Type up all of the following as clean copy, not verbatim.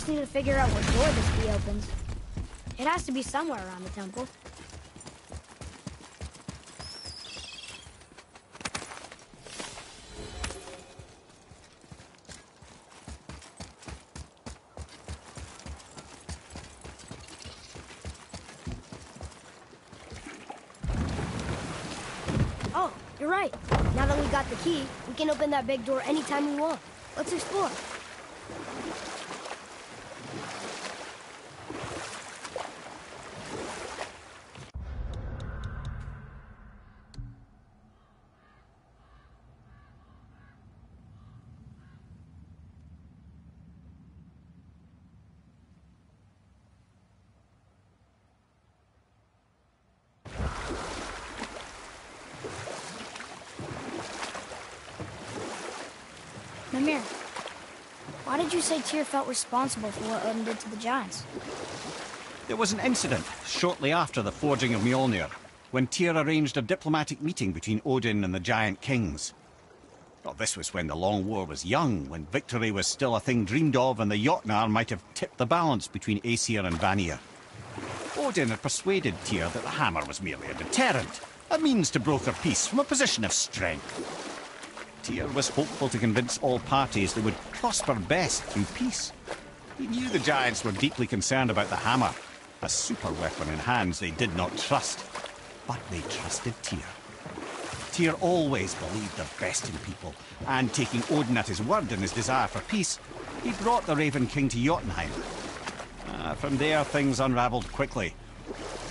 just need to figure out what door this key opens. It has to be somewhere around the temple. Oh, you're right. Now that we got the key, we can open that big door anytime we want. Let's explore. Mimir, why did you say Tyr felt responsible for what Odin did to the giants? There was an incident shortly after the forging of Mjolnir, when Tyr arranged a diplomatic meeting between Odin and the giant kings. Well, this was when the Long War was young, when victory was still a thing dreamed of, and the Jotnar might have tipped the balance between Aesir and Vanir. Odin had persuaded Tyr that the hammer was merely a deterrent, a means to broker peace from a position of strength. Tyr was hopeful to convince all parties they would prosper best through peace. He knew the giants were deeply concerned about the hammer, a super weapon in hands they did not trust. But they trusted Tyr. Tyr always believed the best in people, and taking Odin at his word in his desire for peace, he brought the Raven King to Jotunheim. From there, things unravelled quickly.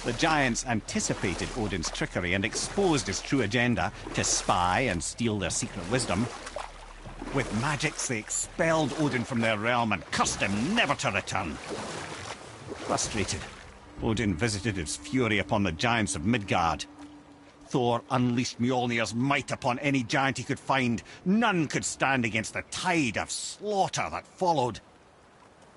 The giants anticipated Odin's trickery and exposed his true agenda to spy and steal their secret wisdom. With magics, they expelled Odin from their realm and cursed him never to return. Frustrated, Odin visited his fury upon the giants of Midgard. Thor unleashed Mjolnir's might upon any giant he could find. None could stand against the tide of slaughter that followed.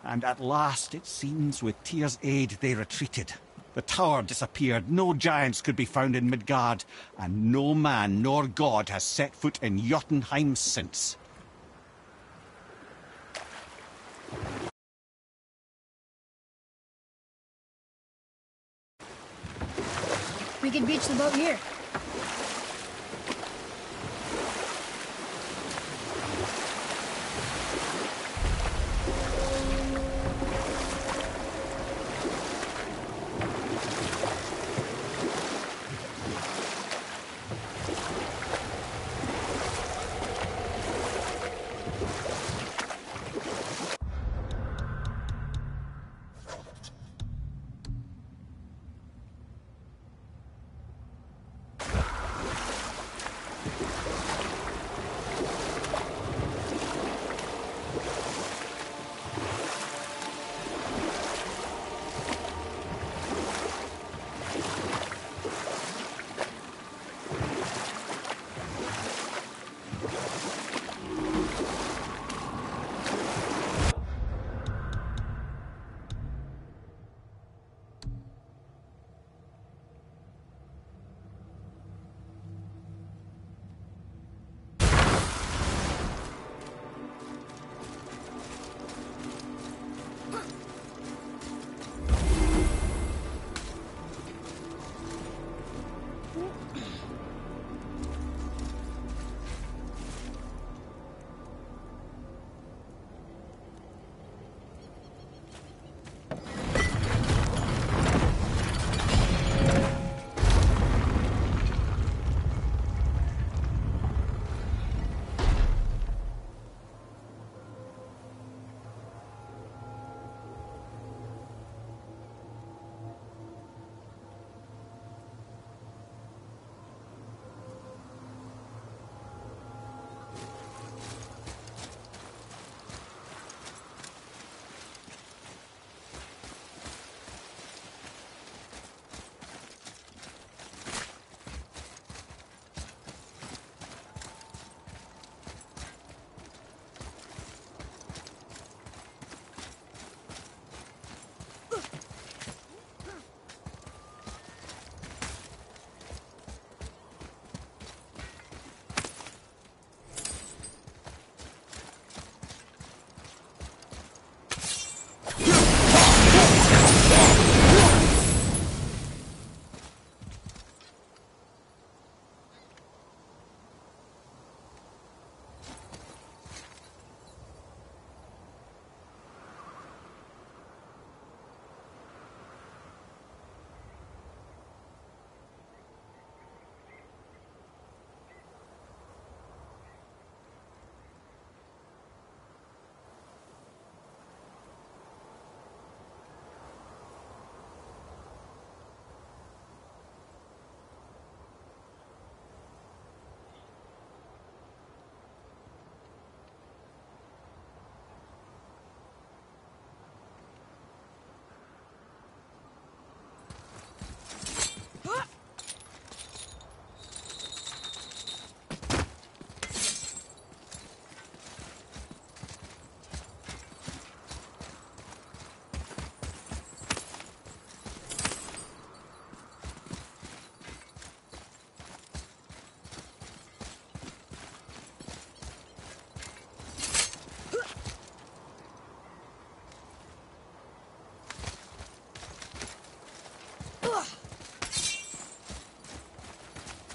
And at last, it seems, with Tyr's aid, they retreated. The tower disappeared, no giants could be found in Midgard, and no man nor god has set foot in Jotunheim since. We could beach the boat here.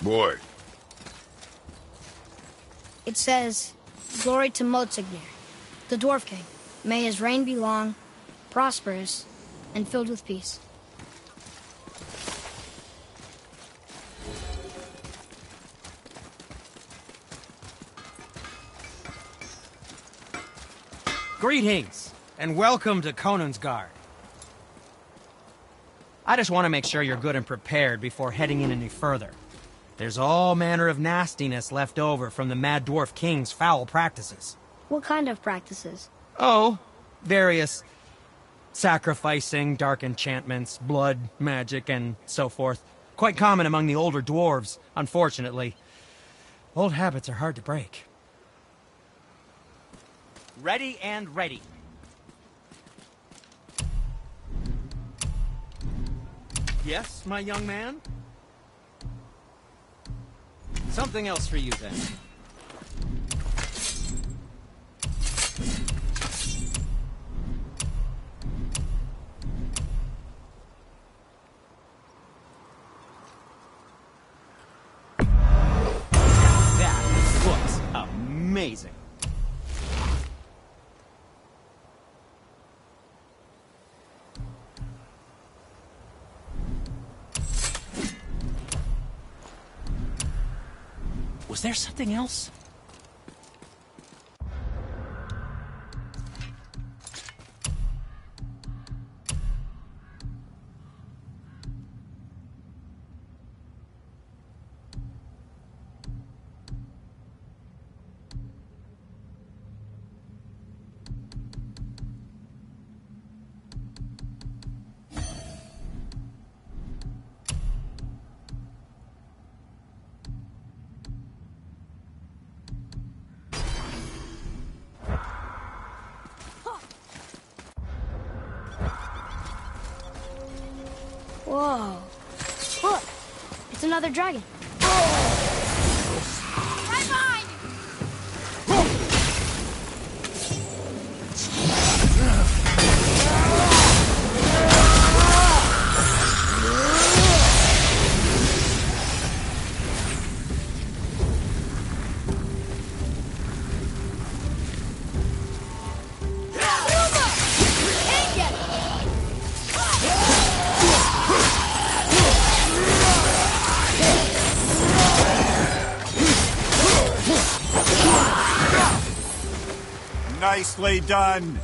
Boy. It says, "Glory to Motsignir, the Dwarf King. May his reign be long, prosperous, and filled with peace." Greetings, and welcome to Konungsgard. I just want to make sure you're good and prepared before heading in any further. There's all manner of nastiness left over from the Mad Dwarf King's foul practices. What kind of practices? Oh, various sacrificing, dark enchantments, blood, magic, and so forth. Quite common among the older dwarves, unfortunately. Old habits are hard to break. Ready and ready. Yes, my young man? Something else for you, then. That looks amazing. Was there something else? Whoa. Look, it's another dragon. Right behind you! Nicely done.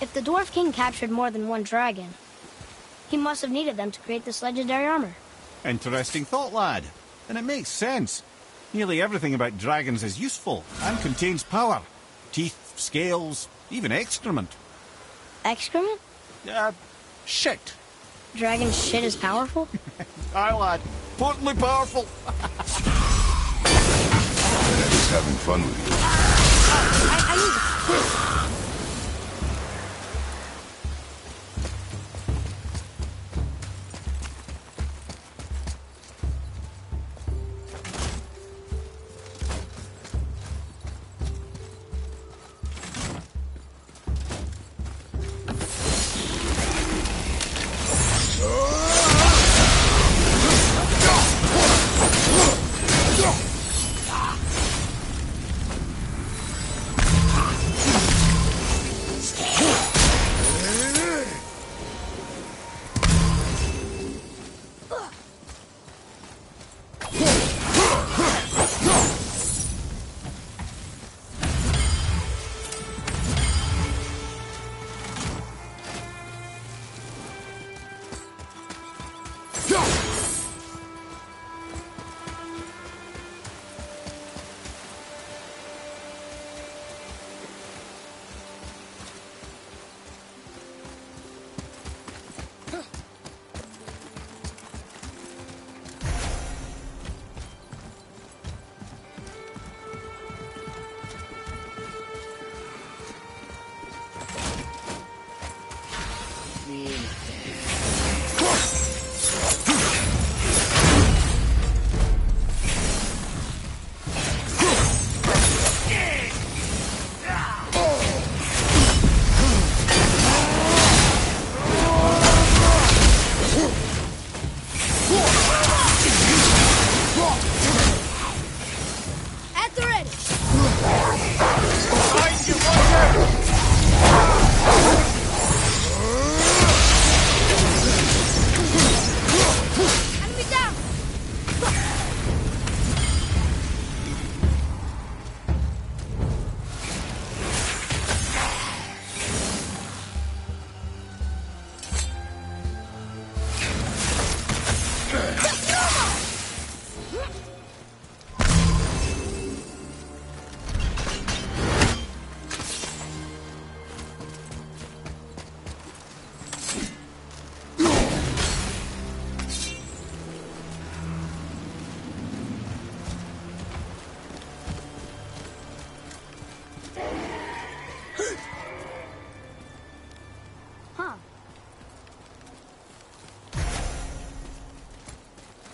If the Dwarf King captured more than one dragon, he must have needed them to create this legendary armor. Interesting thought, lad. And it makes sense. Nearly everything about dragons is useful and contains power. Teeth, scales, even excrement. Excrement? Shit. dragon shit is powerful? Aye, lad. Potently powerful. Dad is having fun with you. I need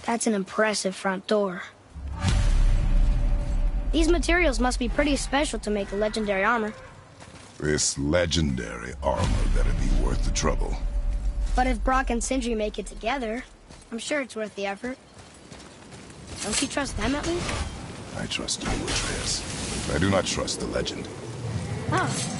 That's an impressive front door. These materials must be pretty special to make a legendary armor. This legendary armor better be worth the trouble. But if Brock and Sindri make it together, I'm sure it's worth the effort. Don't you trust them at least? I trust you, Atreus. I do not trust the legend. Oh.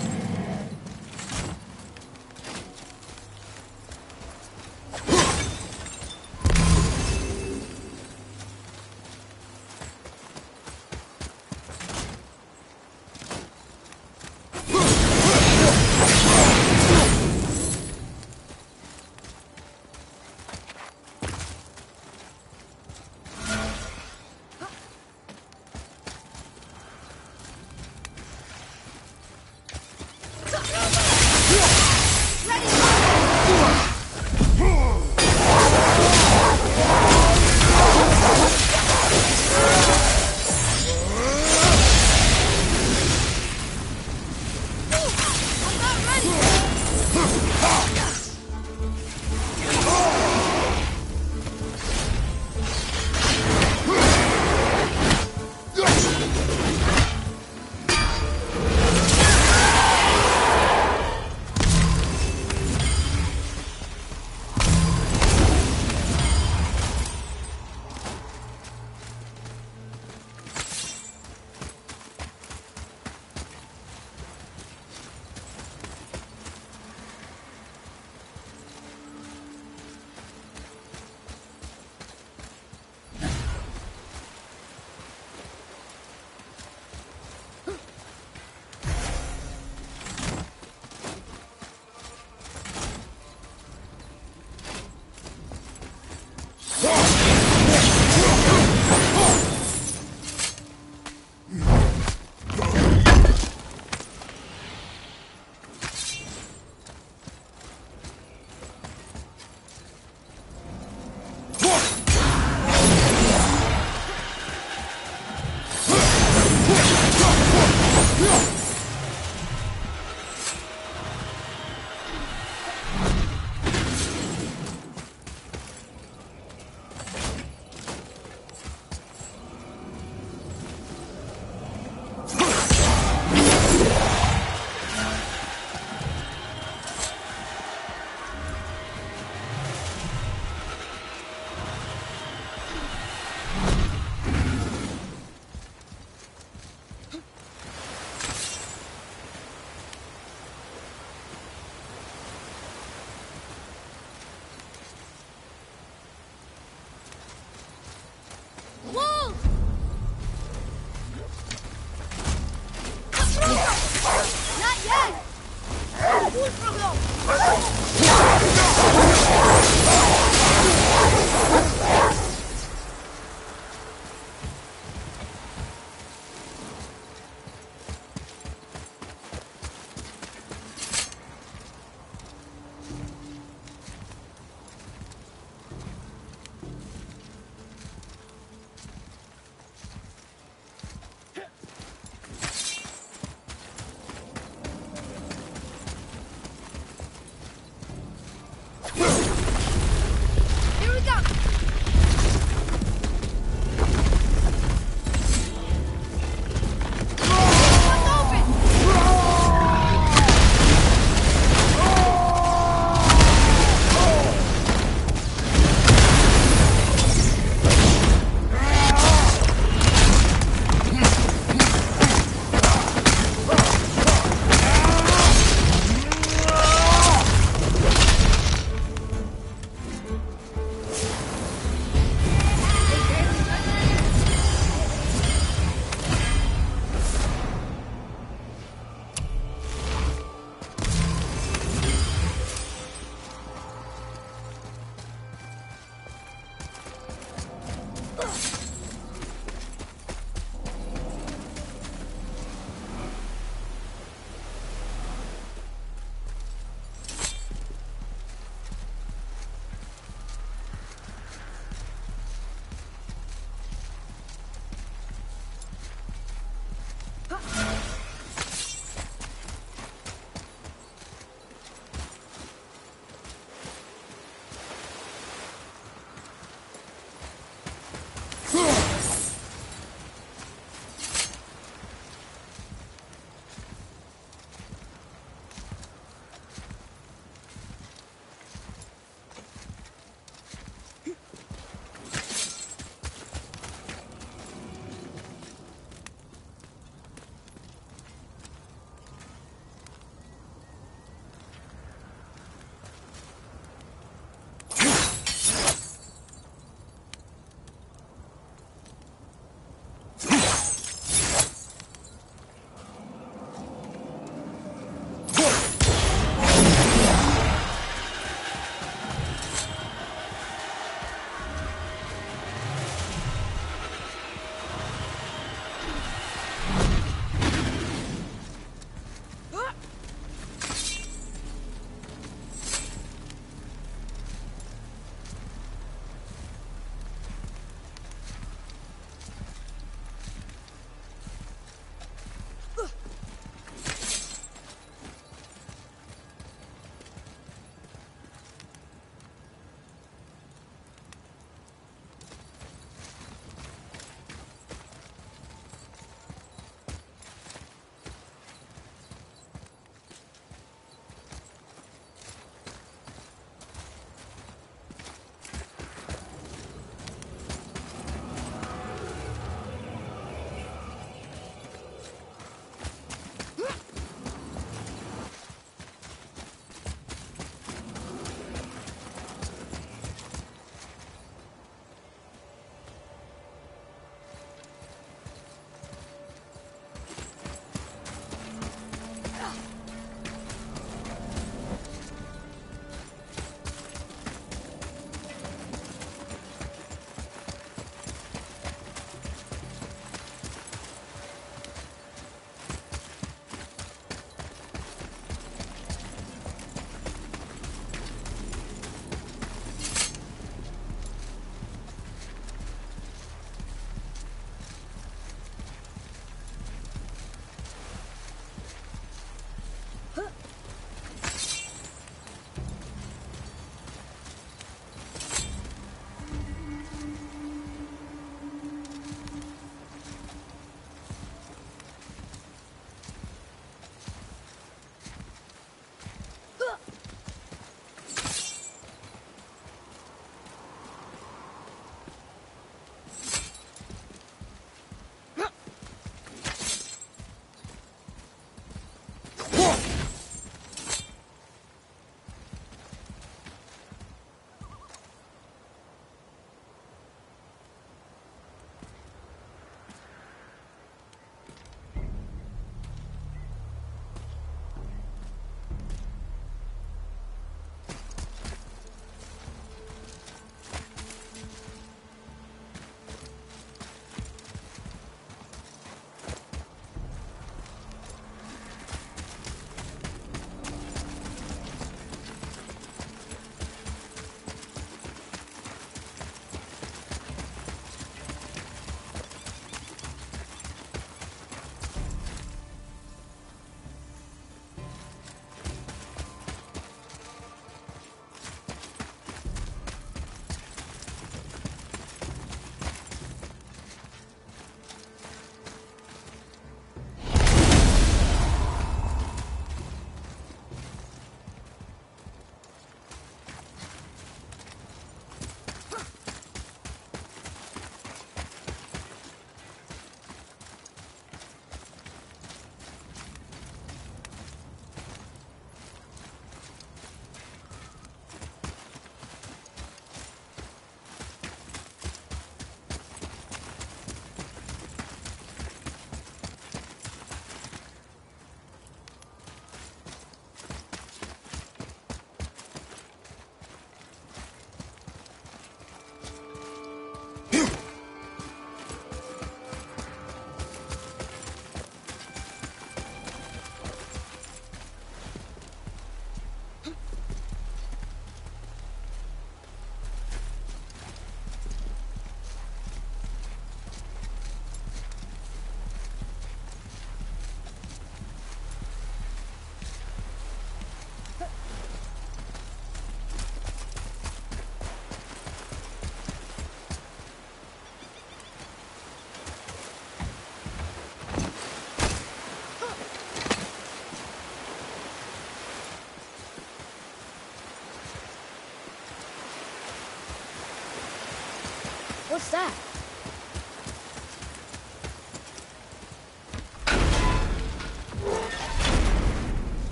What's that?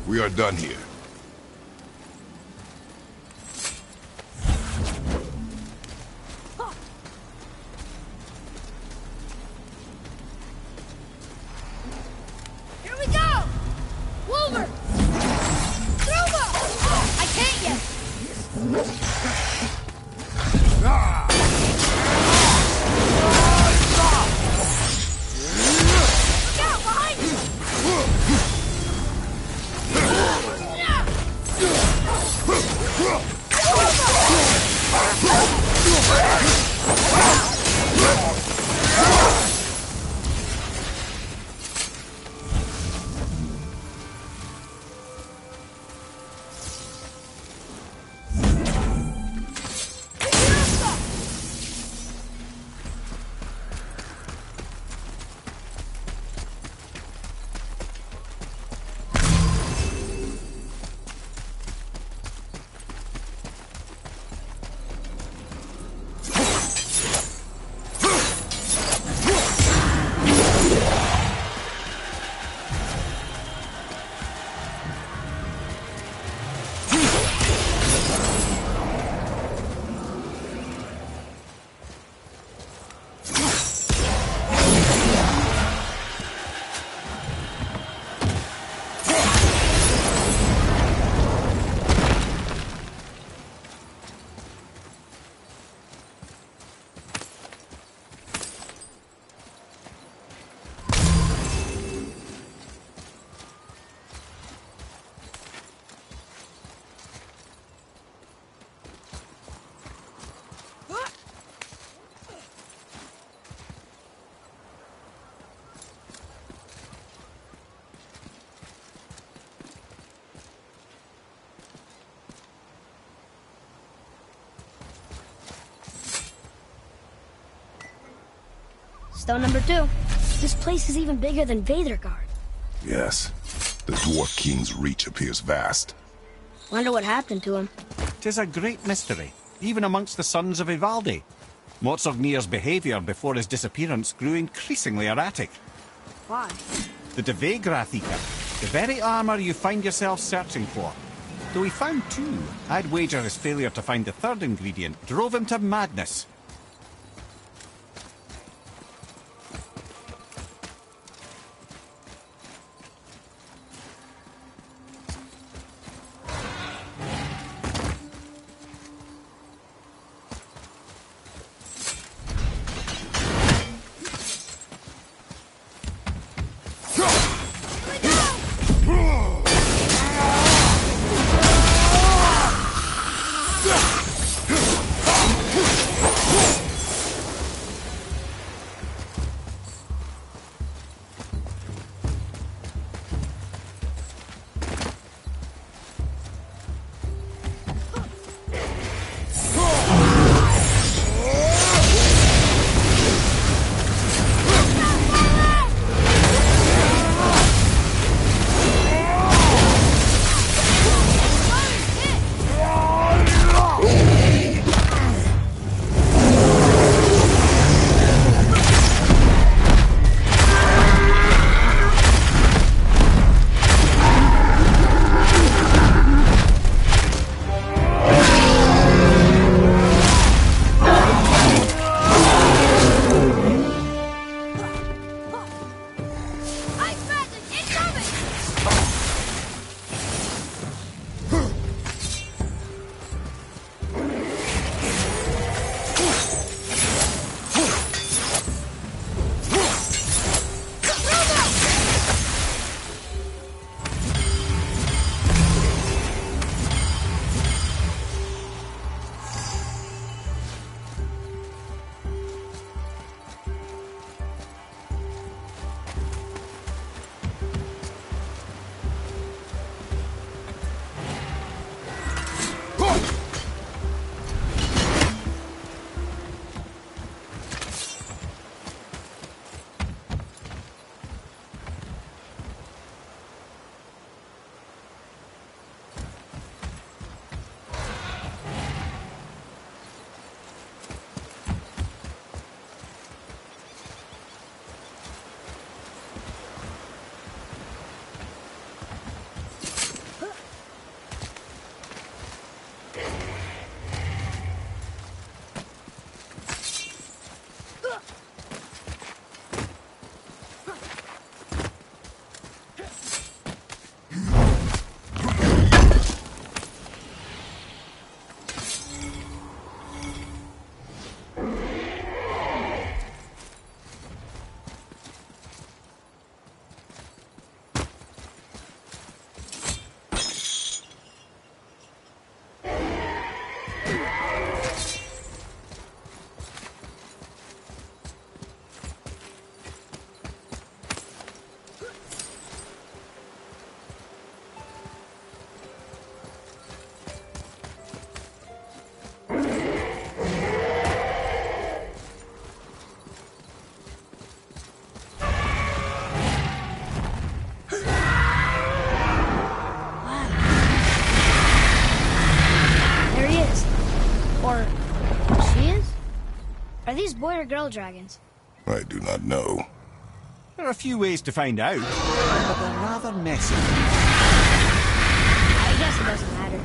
We are done here. Here we go! Wilbur! Through! I can't yet! Look out, behind you! Stone number 2. This place is even bigger than Vadergard. Yes. The Dwarf King's reach appears vast. Wonder what happened to him. 'Tis a great mystery, even amongst the sons of Ivaldi. Motsognir's behaviour before his disappearance grew increasingly erratic. Why? The Devegrathika, the very armour you find yourself searching for. Though he found 2, I'd wager his failure to find the 3rd ingredient drove him to madness. these boy or girl dragons? I do not know. There are a few ways to find out, but they're rather messy. I guess it doesn't matter.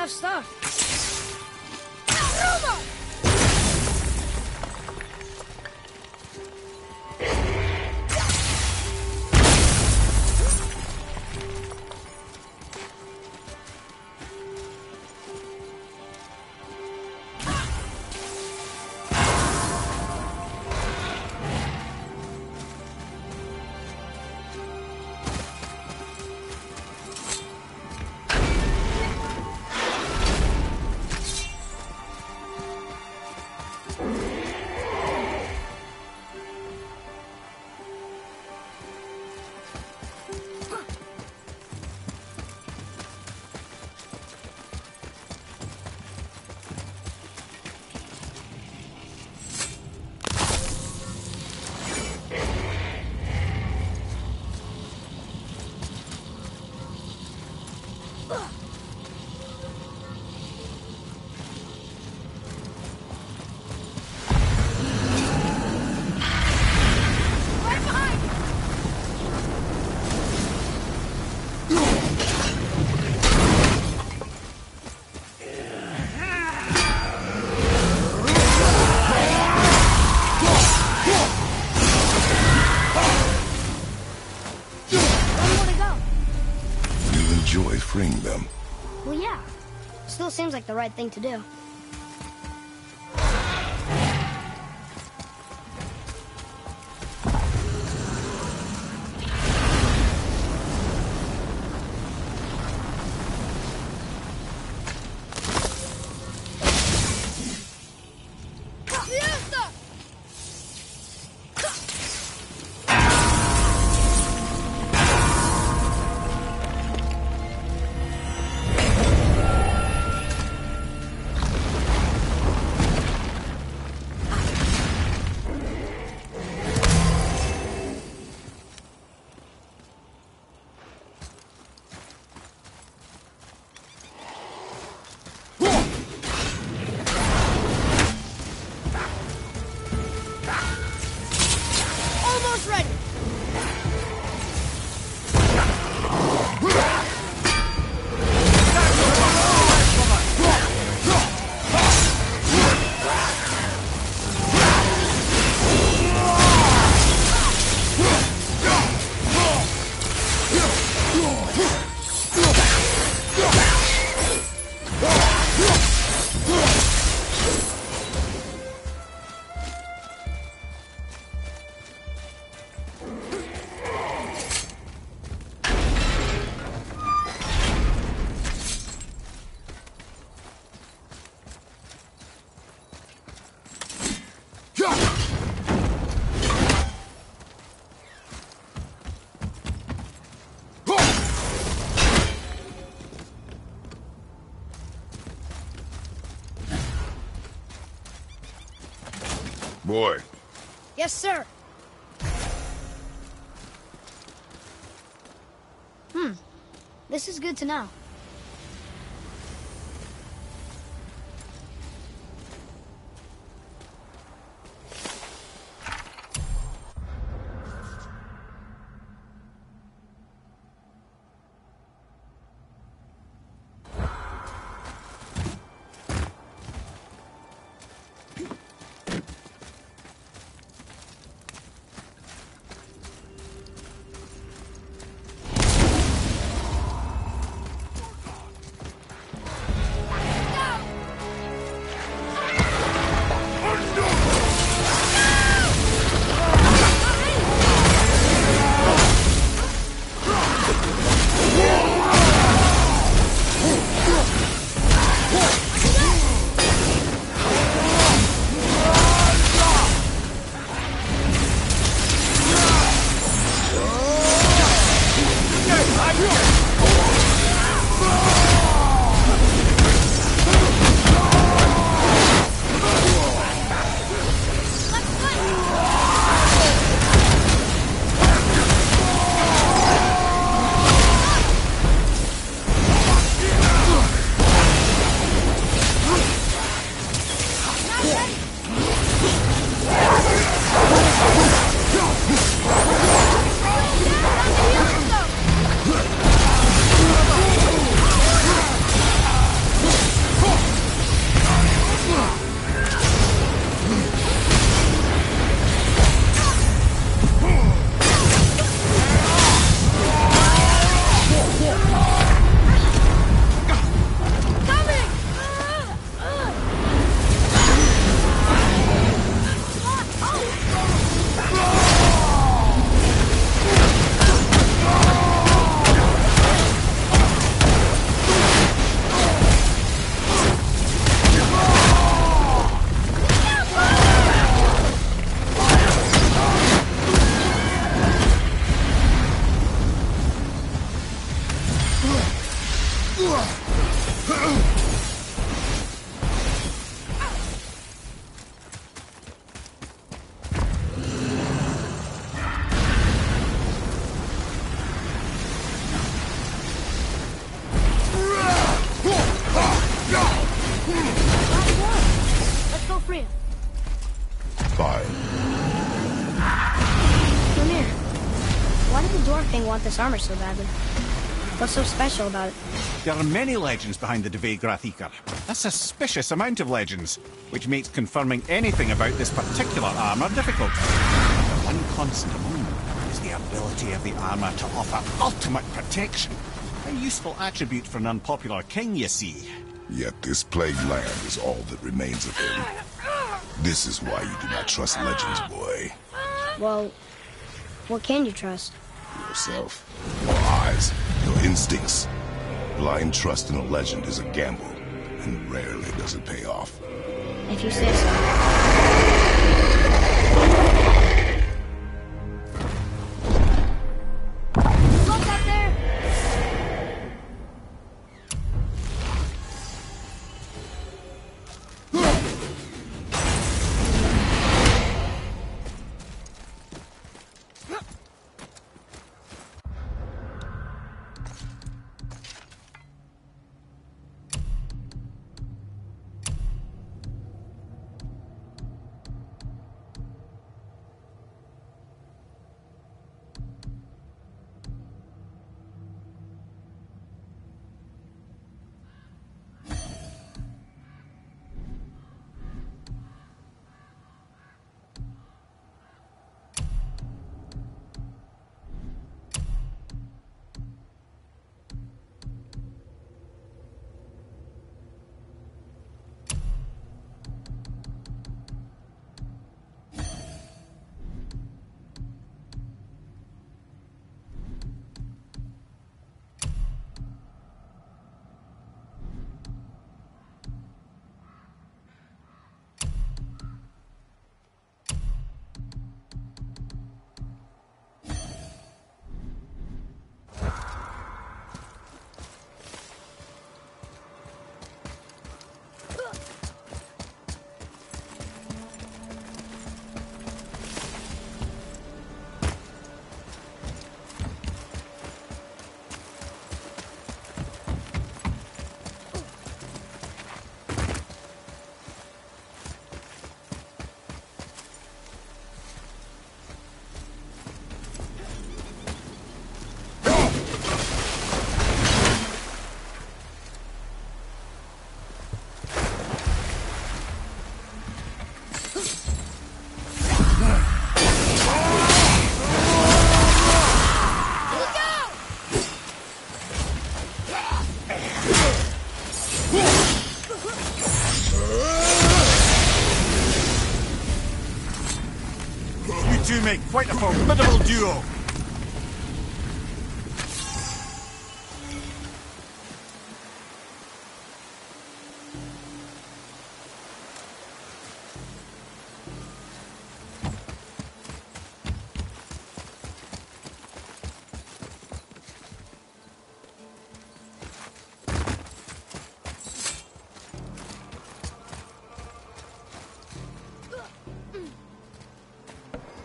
tough stuff. Freeing them. Well, yeah. Still seems like the right thing to do. Boy. Yes, sir. This is good to know. Let's go free him. Fine. Lemire, why did the Dwarf King want this armor so badly? What's so special about it? There are many legends behind the Dvegrathikar. A suspicious amount of legends, which makes confirming anything about this particular armor difficult. The one constant among them is the ability of the armor to offer ultimate protection. A useful attribute for an unpopular king, you see. Yet this plagued land is all that remains of him. This is why you do not trust legends, boy. Well, what can you trust? Yourself, your eyes, your instincts. Blind trust in a legend is a gamble, and rarely does it pay off. If you say so. Look up there! You make quite a formidable duo.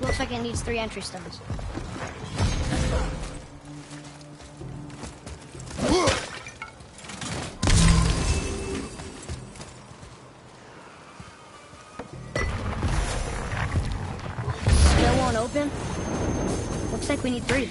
Looks like it needs 3 entry stones. Still won't open? Looks like we need 3.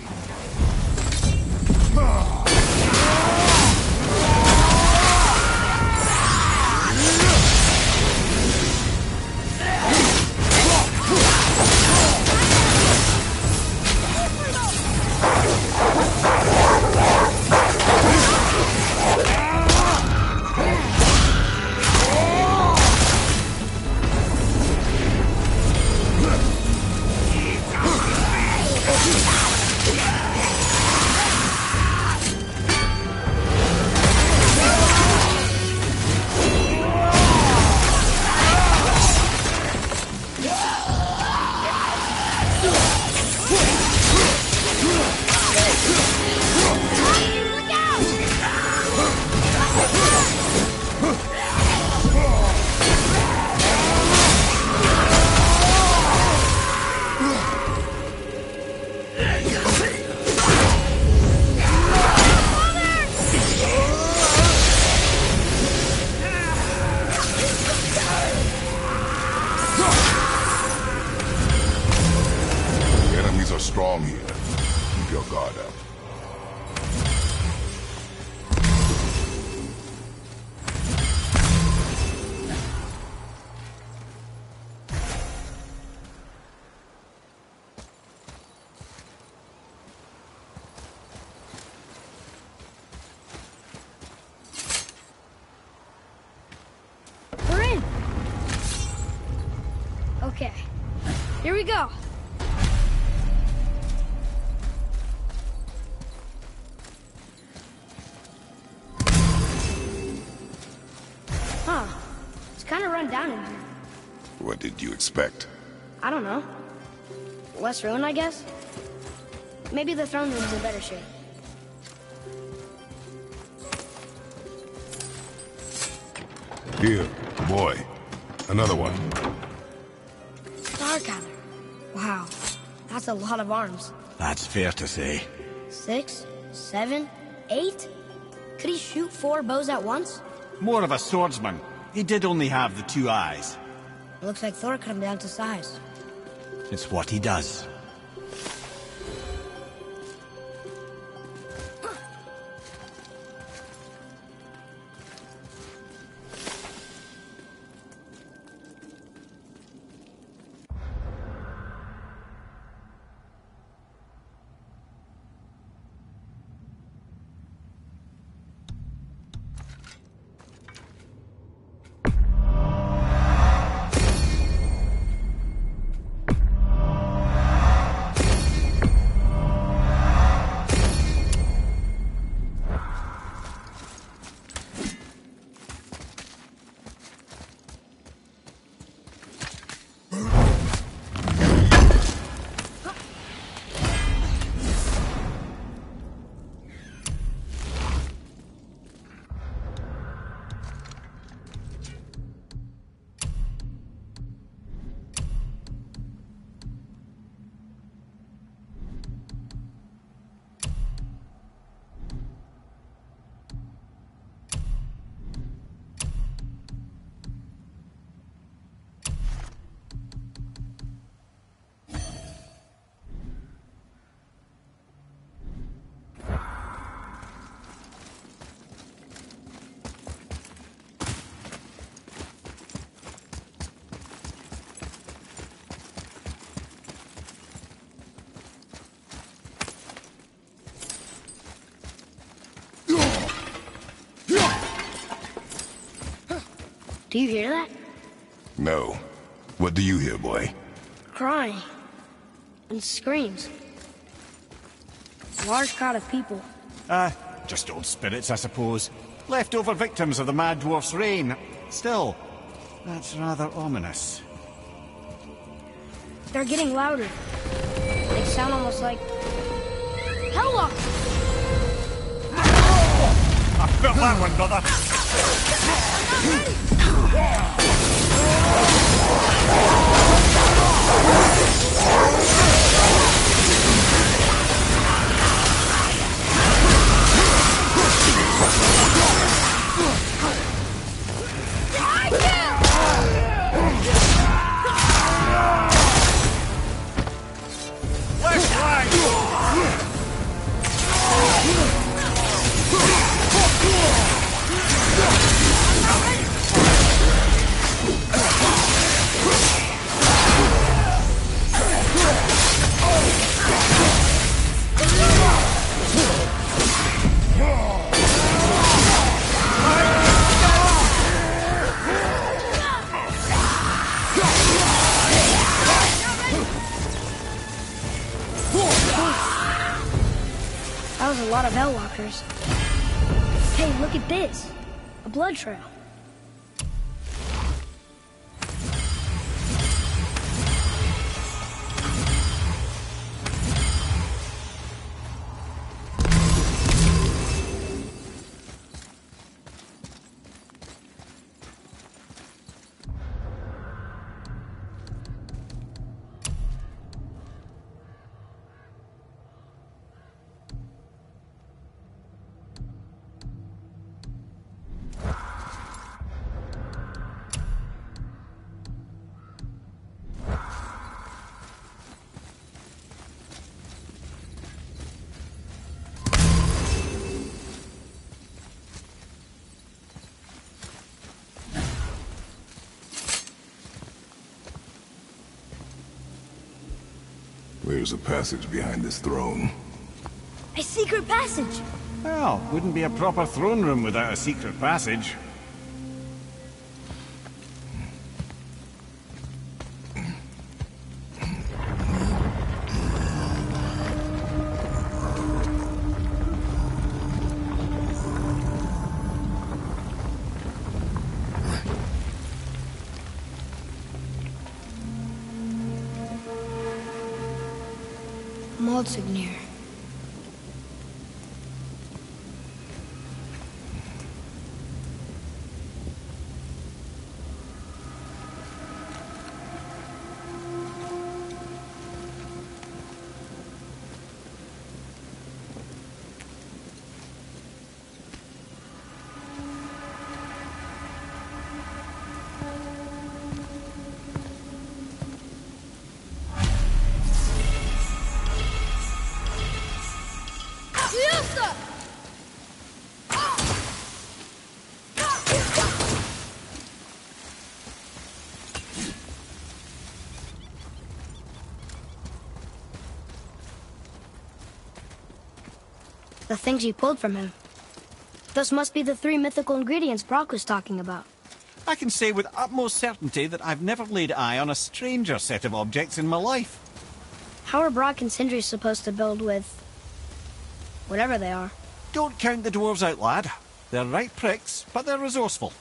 Here we go. Huh. It's kind of run down in here. What did you expect? I don't know. Less ruin, I guess? Maybe the throne room's in better shape. Here, boy. Another one. Starkather. Wow. That's a lot of arms. That's fair to say. 6, 7, 8? Could he shoot 4 bows at once? More of a swordsman. He did only have the 2 eyes. It looks like Thor cut him down to size. It's what he does. Do you hear that? No. What do you hear, boy? Crying. And screams. A large crowd of people. Just old spirits, I suppose. Leftover victims of the Mad Dwarf's reign. Still, that's rather ominous. They're getting louder. They sound almost like... Hella! I felt that one, brother. That was a lot of Hellwalkers. Hey, look at this. A blood trail. There's a passage behind this throne. A secret passage! Well, wouldn't be a proper throne room without a secret passage. Motsignir. The things you pulled from him. Those must be the 3 mythical ingredients Brock was talking about. I can say with utmost certainty that I've never laid eye on a stranger set of objects in my life. How are Brock and Sindri supposed to build with... whatever they are? Don't count the dwarves out, lad. They're right pricks, but they're resourceful.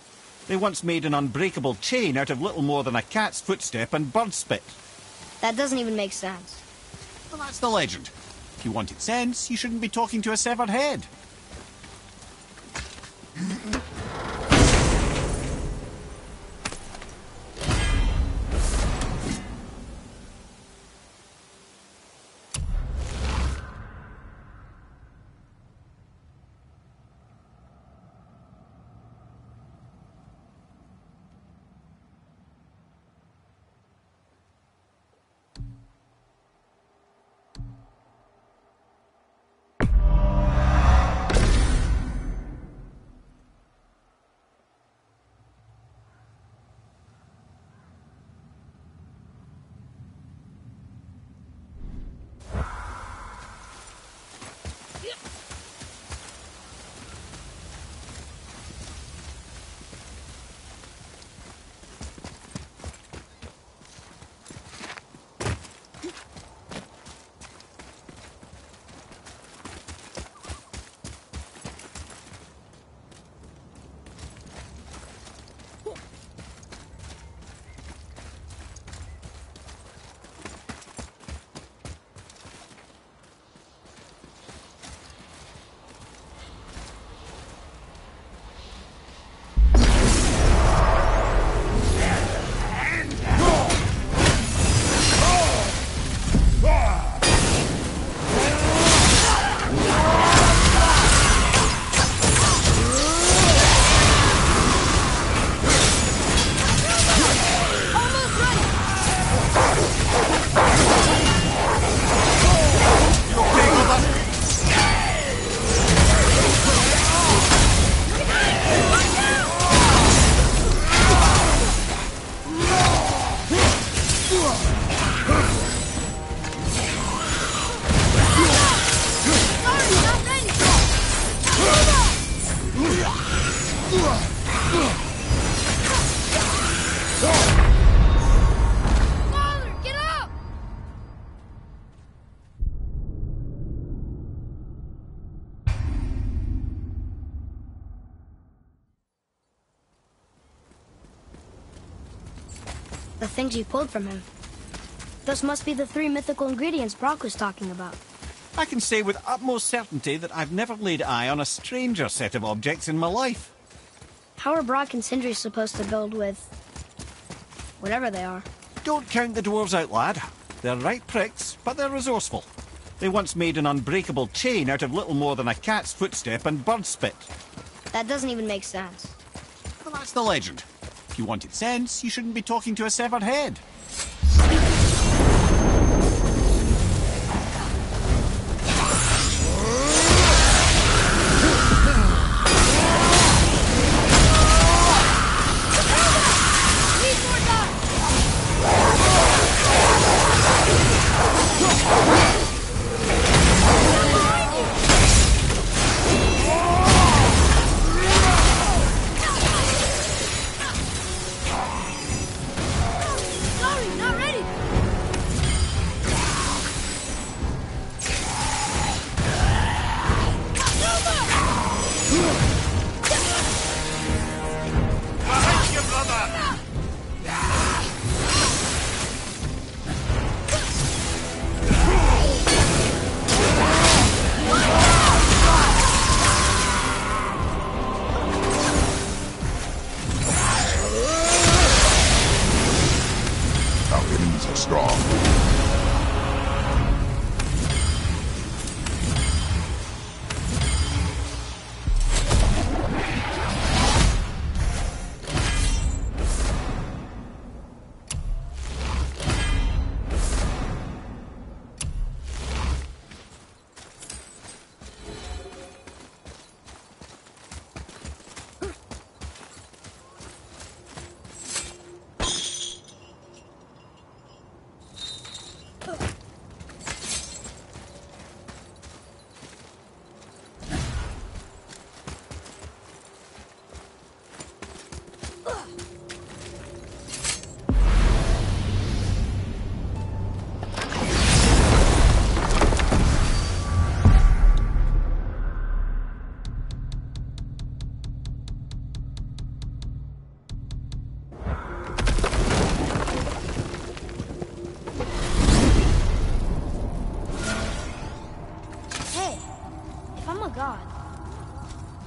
They once made an unbreakable chain out of little more than a cat's footstep and bird spit. That doesn't even make sense. Well, that's the legend. If you wanted sense, you shouldn't be talking to a severed head. The things you pulled from him. Those must be the 3 mythical ingredients Brock was talking about. I can say with utmost certainty that I've never laid eye on a stranger set of objects in my life. How are Brock and Sindri supposed to build with... whatever they are? Don't count the dwarves out, lad. They're right pricks, but they're resourceful. They once made an unbreakable chain out of little more than a cat's footstep and bird spit. That doesn't even make sense. Well, that's the legend. If you wanted sense, you shouldn't be talking to a severed head. Sorry, no! strong.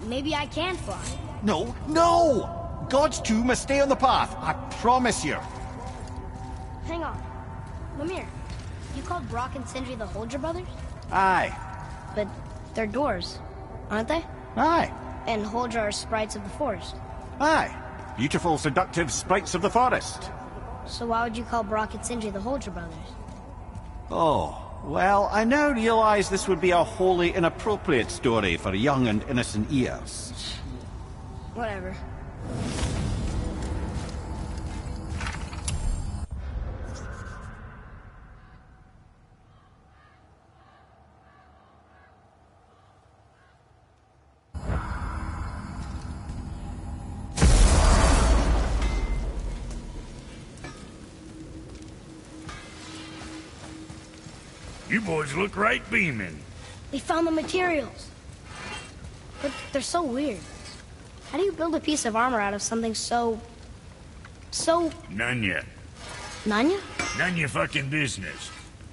Maybe I can fly. No, no! Gods too must stay on the path, I promise you. Hang on. Mimir, you called Brock and Sindri the Holger brothers? Aye. But they're dwarves, aren't they? Aye. And Holger are sprites of the forest. Aye. Beautiful, seductive sprites of the forest. So why would you call Brock and Sindri the Holger brothers? Oh, well, I now realize this would be a wholly inappropriate story for young and innocent ears. Whatever. You boys look right beaming. We found the materials. But they're so weird. How do you build a piece of armor out of something so... None yet. Nanya? None your fucking business.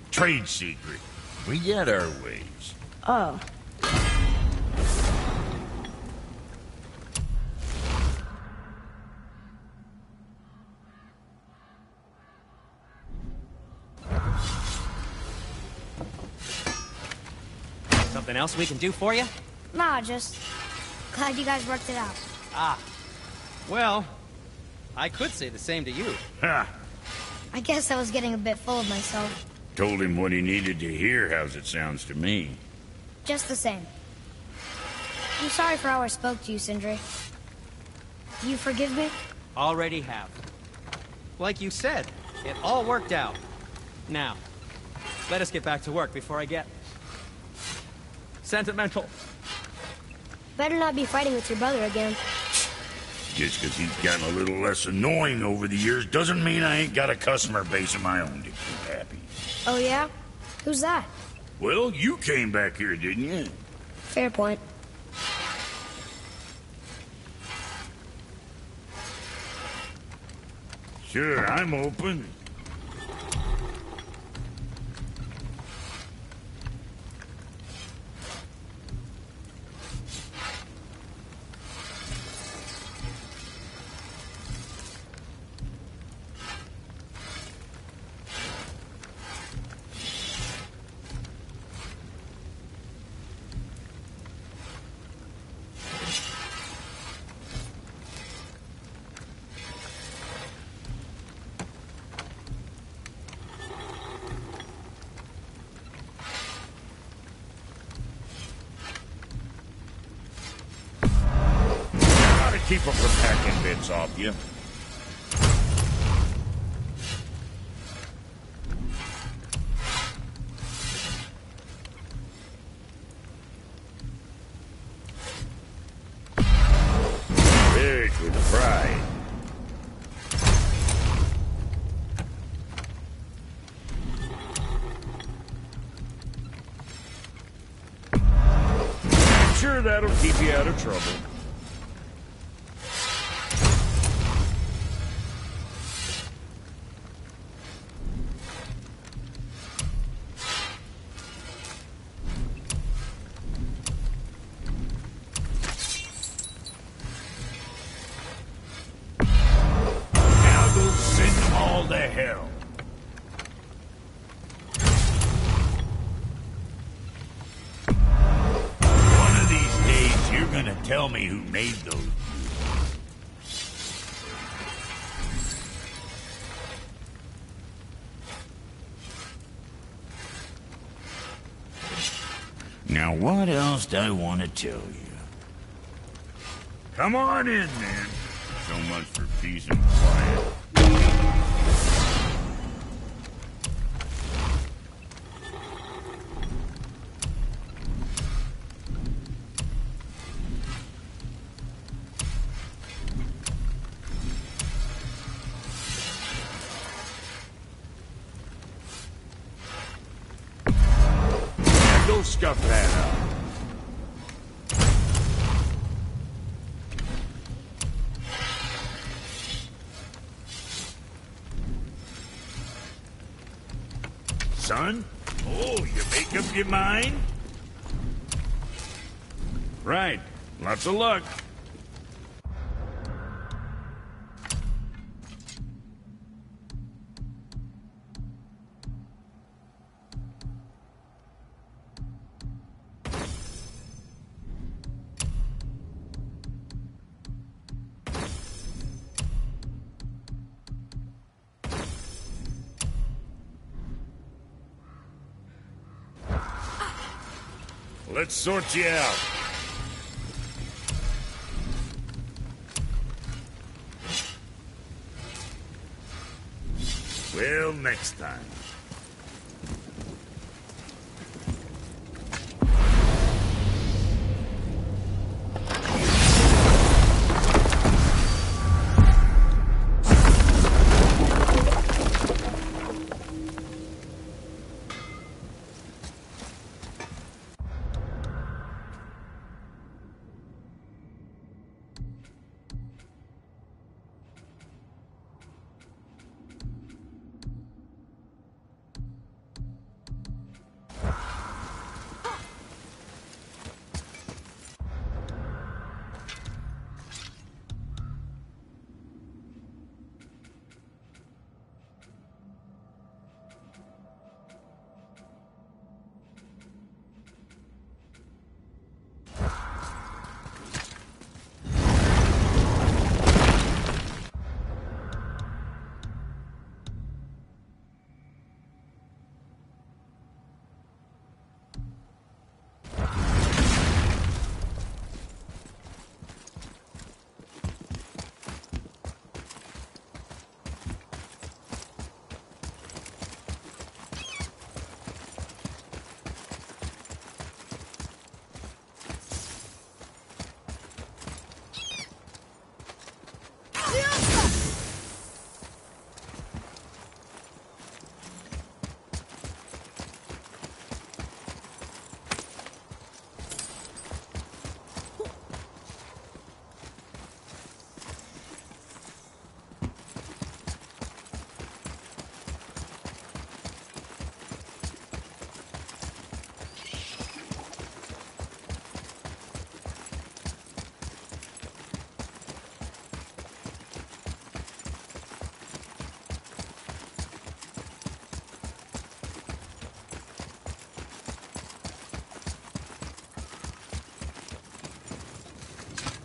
Trade secret. We get our ways. Oh. Something else we can do for you? Nah, just... glad you guys worked it out. Ah. Well, I could say the same to you. Ha! I guess I was getting a bit full of myself. Told him what he needed to hear, how's it sounds to me. Just the same. I'm sorry for how I spoke to you, Sindri. Do you forgive me? Already have. Like you said, it all worked out. Now, let us get back to work before I get... sentimental. Better not be fighting with your brother again. Just because he's gotten a little less annoying over the years doesn't mean I ain't got a customer base of my own to keep happy. Oh yeah? Who's that? Well, you came back here, didn't you? Fair point. Sure, I'm open. Keep them from packing bits off you. Fish with pride. Sure, that'll keep you out of trouble. me who made those. Now, what else do I want to tell you? Come on in, then. So much for peace and quiet. Go scuff that up. Son? Oh, you make up your mind? Right. Lots of luck. Let's sort you out. Well, next time.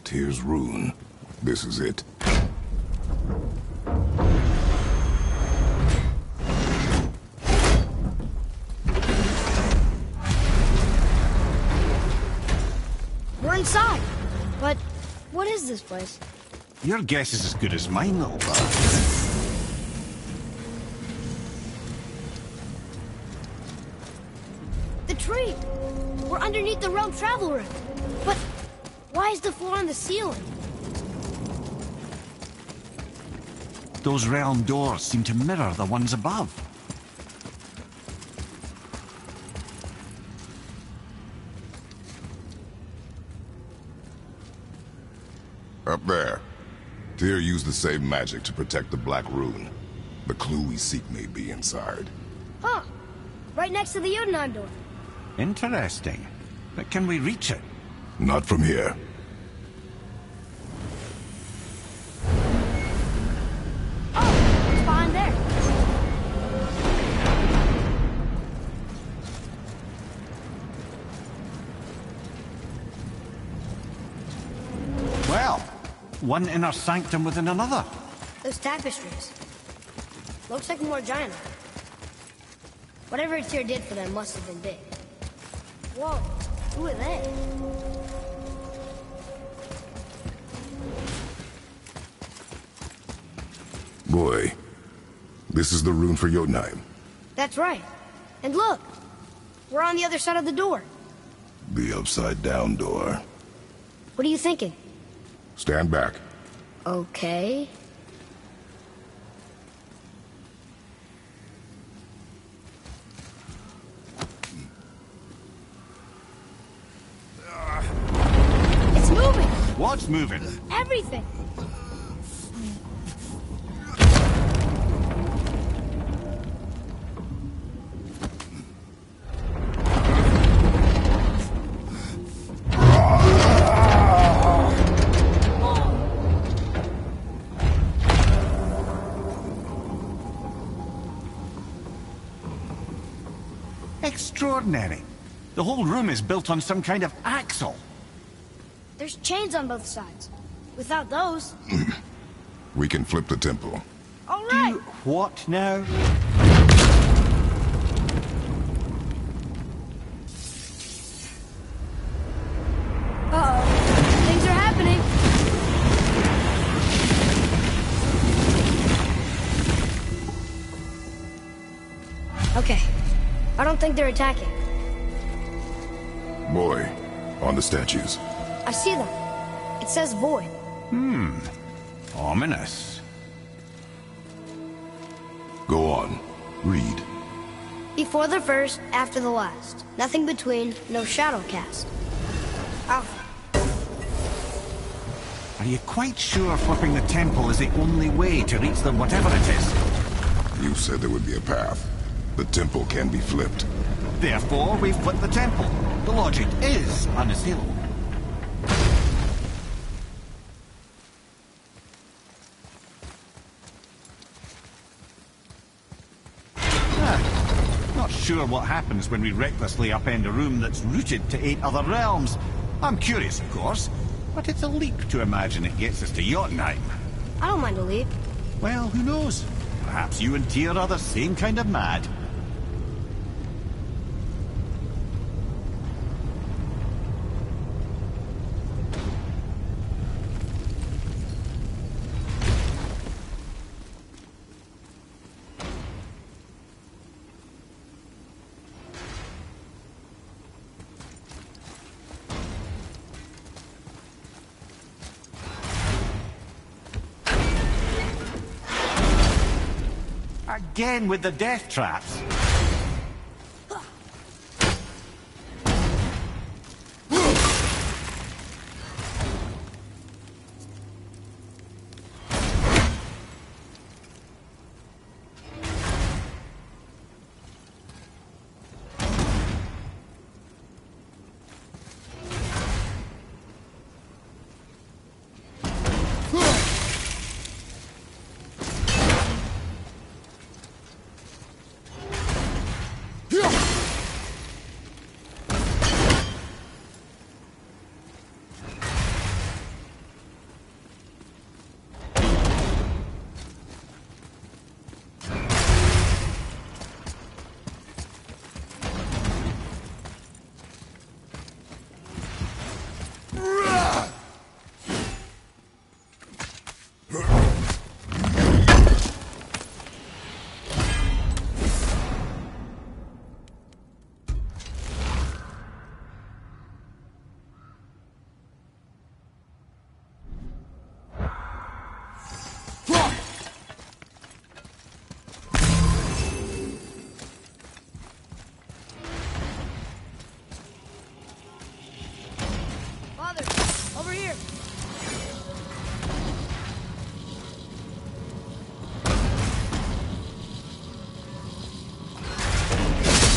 Tyr's rune. This is it. We're inside. But what is this place? Your guess is as good as mine, little brother. The tree! We're underneath the realm travel room. But why is the floor on the ceiling? Those realm doors seem to mirror the ones above. Up there. Tyr used the same magic to protect the Black Rune. The clue we seek may be inside. Huh. Right next to the Jotunheim door. Interesting. But can we reach it? Not from here. Oh, it's behind there. one inner sanctum within another. Those tapestries. Looks like more giant art. Whatever Tyr did for them must have been big. Whoa, who are they? Boy, this is the rune for Jotunheim. That's right. And look, we're on the other side of the door. The upside-down door. What are you thinking? Stand back. Okay. It's moving! What's moving? Everything! Extraordinary. The whole room is built on some kind of axle. There's chains on both sides. Without those... We can flip the temple. All right! Do what now? Uh-oh. Things are happening. Okay. I don't think they're attacking. Boy, on the statues. I see them. It says void. Ominous. Go on. Read. Before the first, after the last. Nothing between, no shadow cast. Alpha. Are you quite sure flipping the temple is the only way to reach them, whatever it is? You said there would be a path. The temple can be flipped. Therefore, we flip the temple. The logic is unassailable. Not sure what happens when we recklessly upend a room that's rooted to 8 other realms. I'm curious, of course, but it's a leap to imagine it gets us to Jotunheim. I don't mind a leap. Well, who knows? Perhaps you and Tyr are the same kind of mad. Again with the death traps.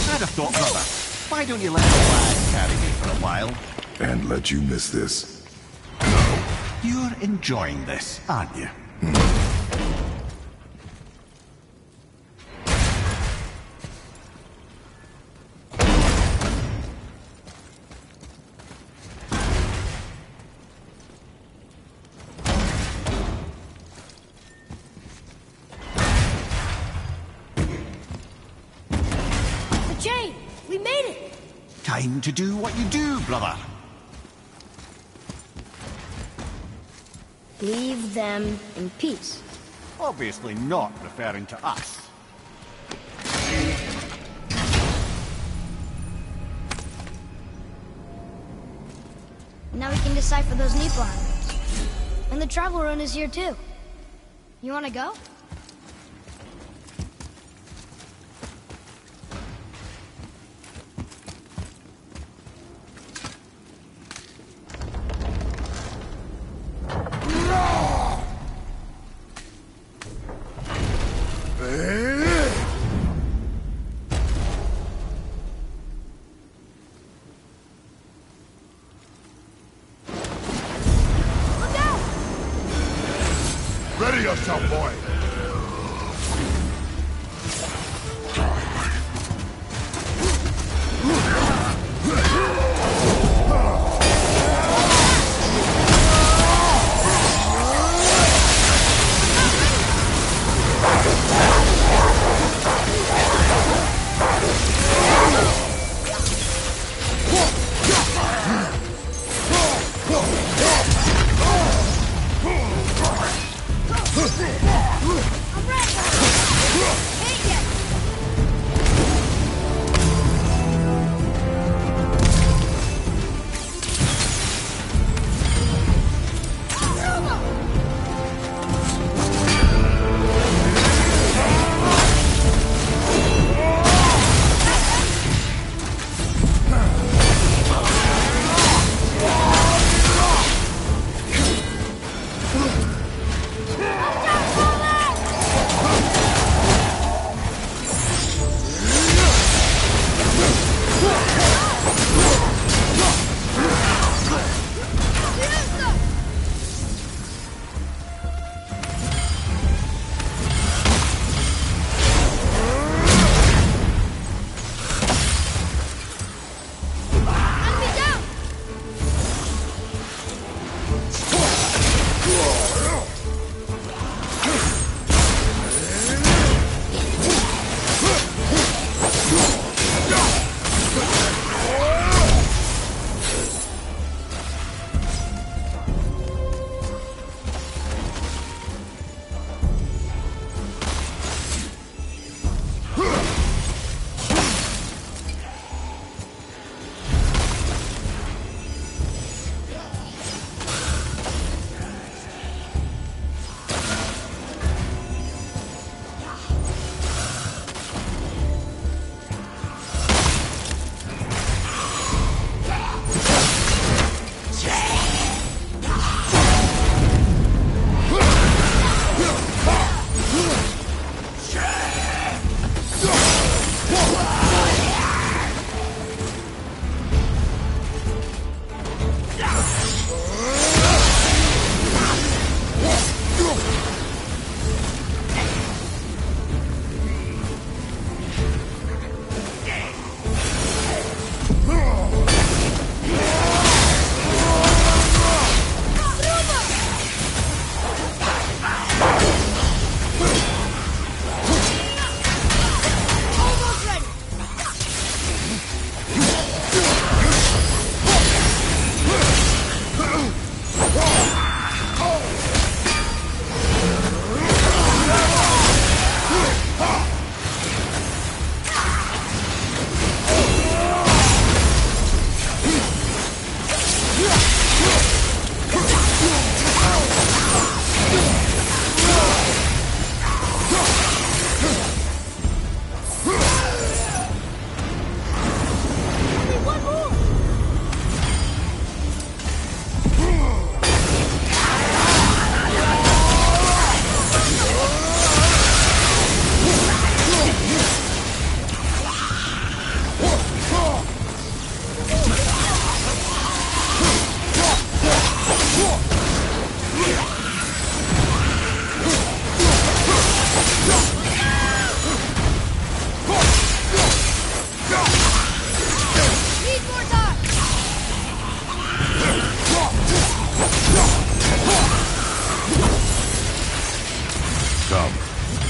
I'd have thought, brother, why don't you let the lad carry me for a while? And let you miss this. You're enjoying this, aren't you? time to do what you do, brother. Leave them in peace. Obviously not referring to us. Now we can decipher those Neeple items. And the travel rune is here too. You wanna go? Ready yourself, boy!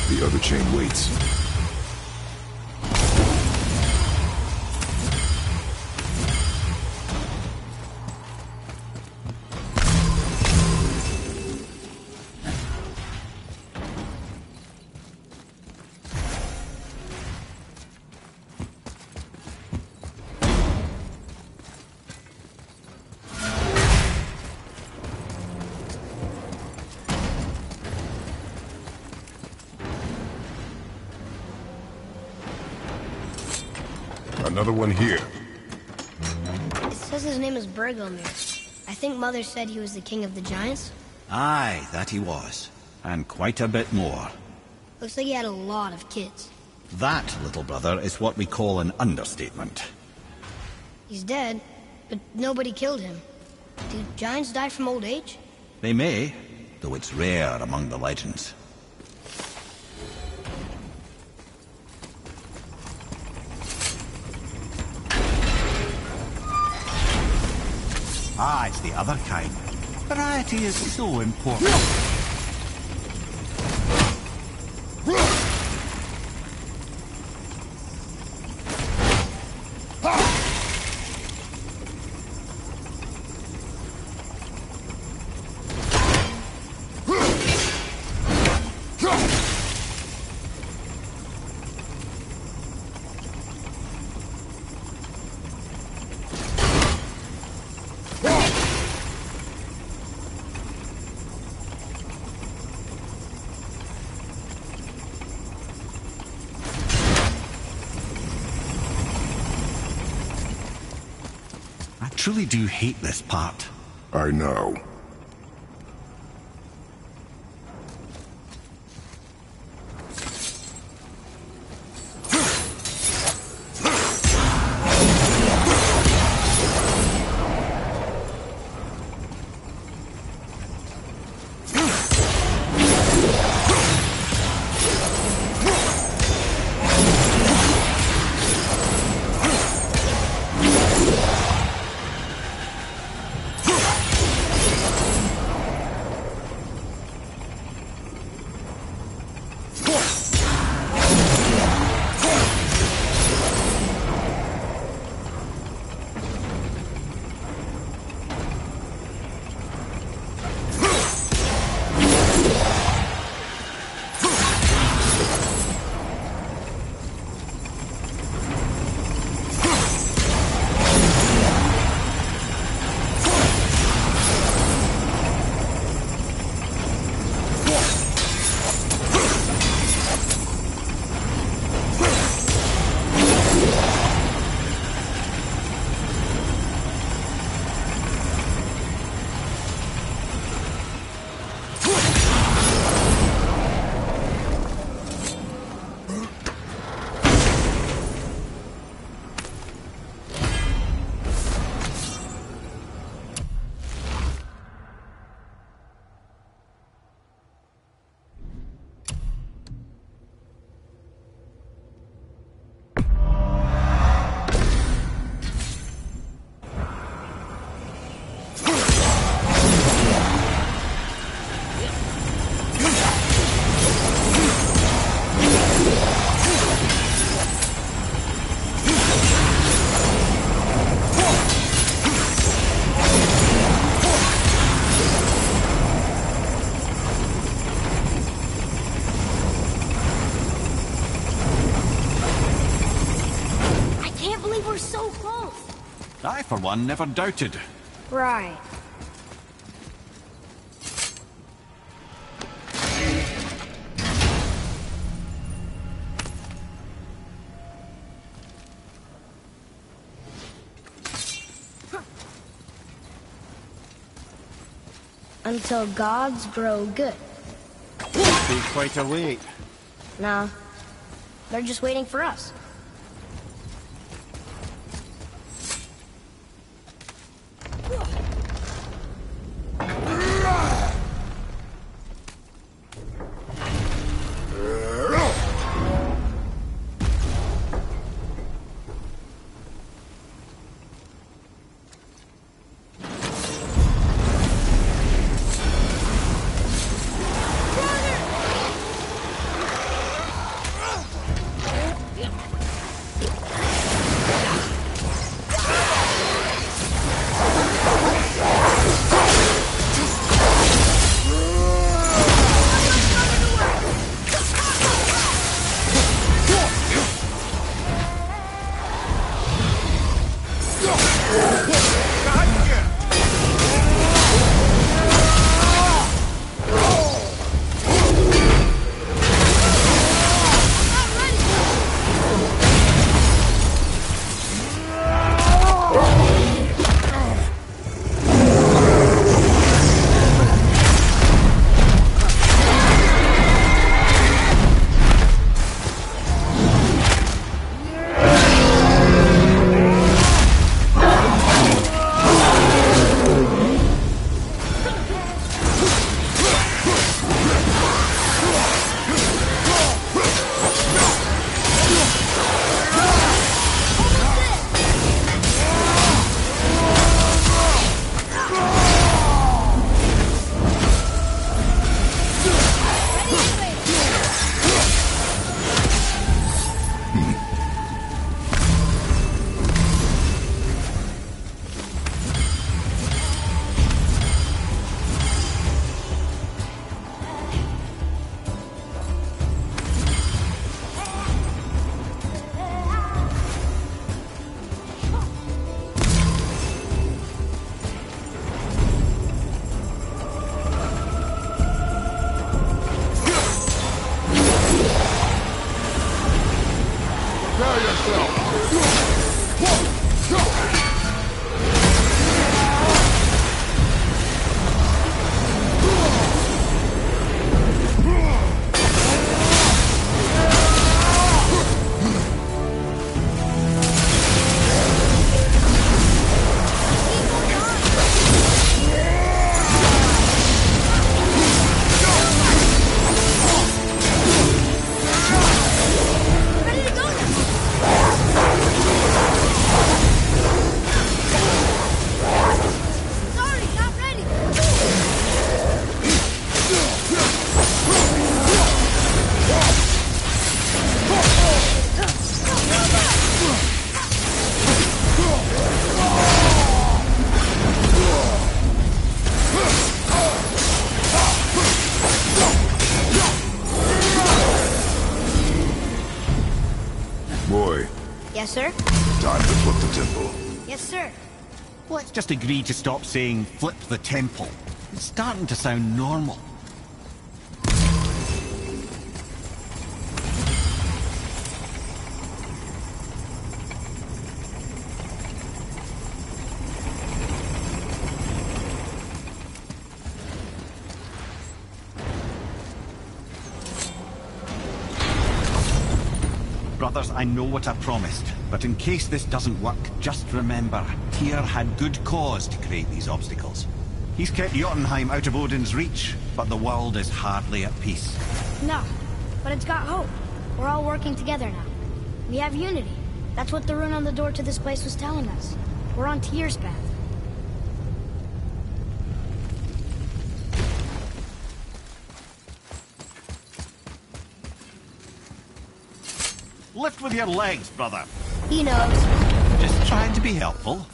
The other chain waits. Another one here. It says his name is Bergomir. I think Mother said he was the king of the giants. Aye, that he was. And quite a bit more. Looks like he had a lot of kids. That, little brother, is what we call an understatement. He's dead, but nobody killed him. Do giants die from old age? They may, though it's rare among the legends. Ah, it's the other kind. Variety is so important. I truly do hate this part. I know. I, for one, never doubted. Right. Until gods grow good. Be quite a wait. No, they're just waiting for us. Yes, sir? Time to flip the temple. Yes, sir. Let's just agree to stop saying flip the temple. It's starting to sound normal. Brothers, I know what I promised, but in case this doesn't work, just remember, Tyr had good cause to create these obstacles. He's kept Jotunheim out of Odin's reach, but the world is hardly at peace. No, but it's got hope. We're all working together now. We have unity. That's what the rune on the door to this place was telling us. We're on Tyr's path. Lift with your legs, brother. He knows. Just trying to be helpful.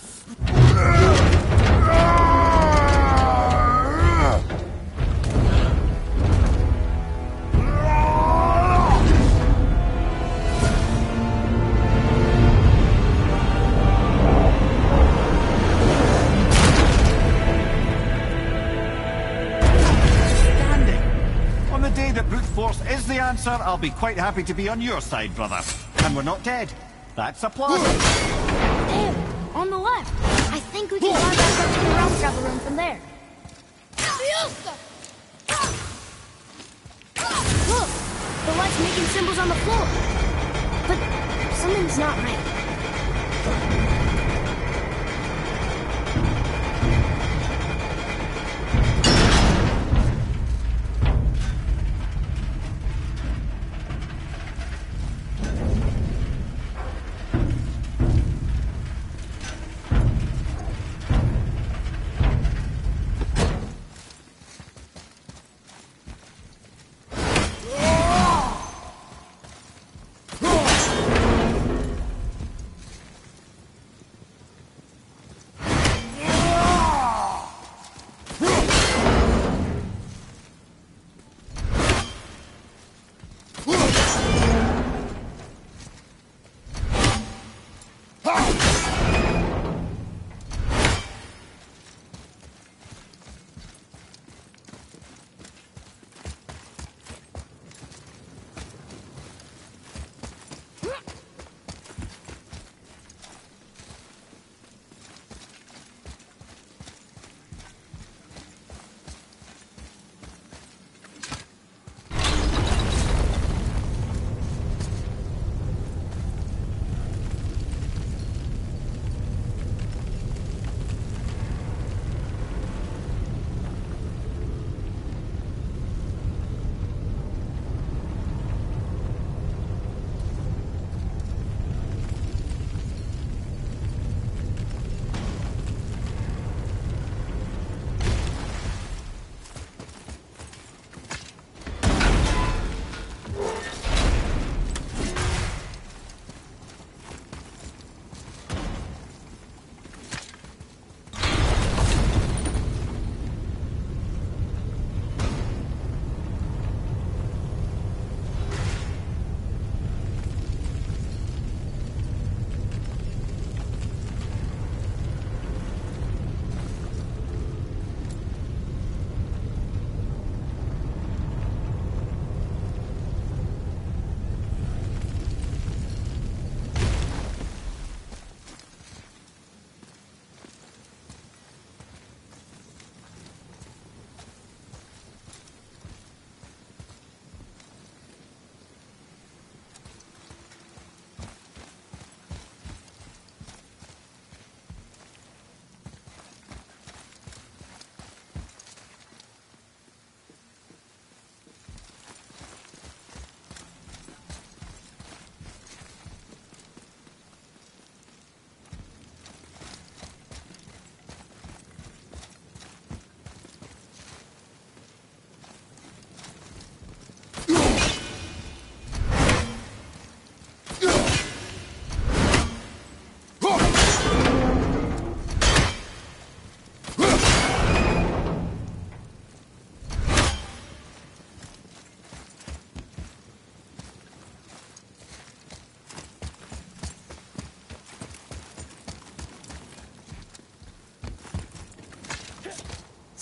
On the day that brute force is the answer, I'll be quite happy to be on your side, brother. And we're not dead. That's a plus. There, on the left. I think we can climb back up to the realm travel room from there. Look, the light's making symbols on the floor. But something's not right.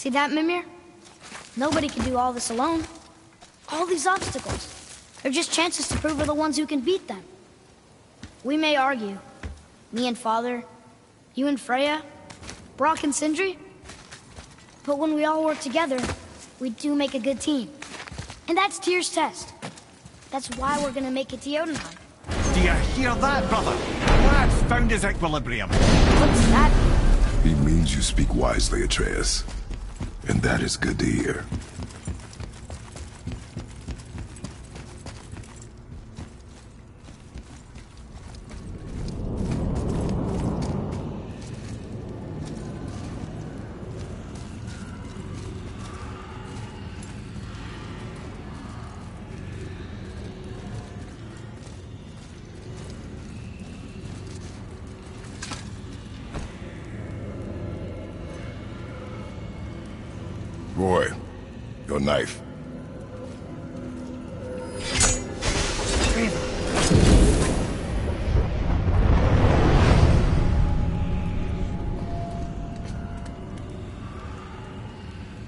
See that, Mimir? Nobody can do all this alone. All these obstacles. They're just chances to prove we're the ones who can beat them. We may argue. Me and Father, you and Freya, Brock and Sindri. But when we all work together, we do make a good team. And that's Tyr's test. That's why we're gonna make it to Jotunheim. Do you hear that, brother? Lad's found his equilibrium. What's that? He means you speak wisely, Atreus. And that is good to hear. Boy, your knife.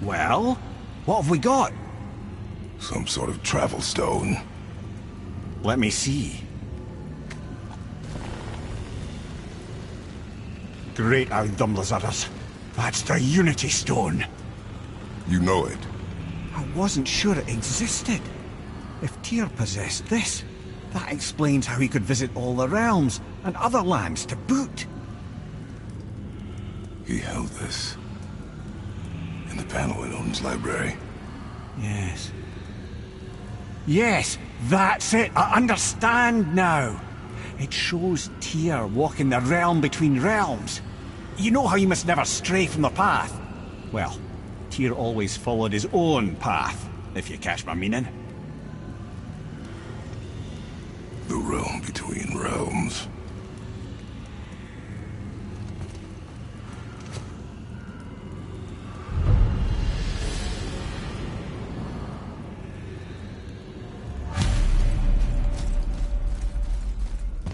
Well, what have we got? Some sort of travel stone. Let me see. Great Audumlazaras. That's the Unity Stone. You know it. I wasn't sure it existed. If Tyr possessed this, that explains how he could visit all the realms and other lands to boot. He held this in the panel in Odin's library. Yes. Yes, that's it. I understand now. It shows Tyr walking the realm between realms. You know how you must never stray from the path? Well, Tyr always followed his own path, if you catch my meaning. The realm between realms.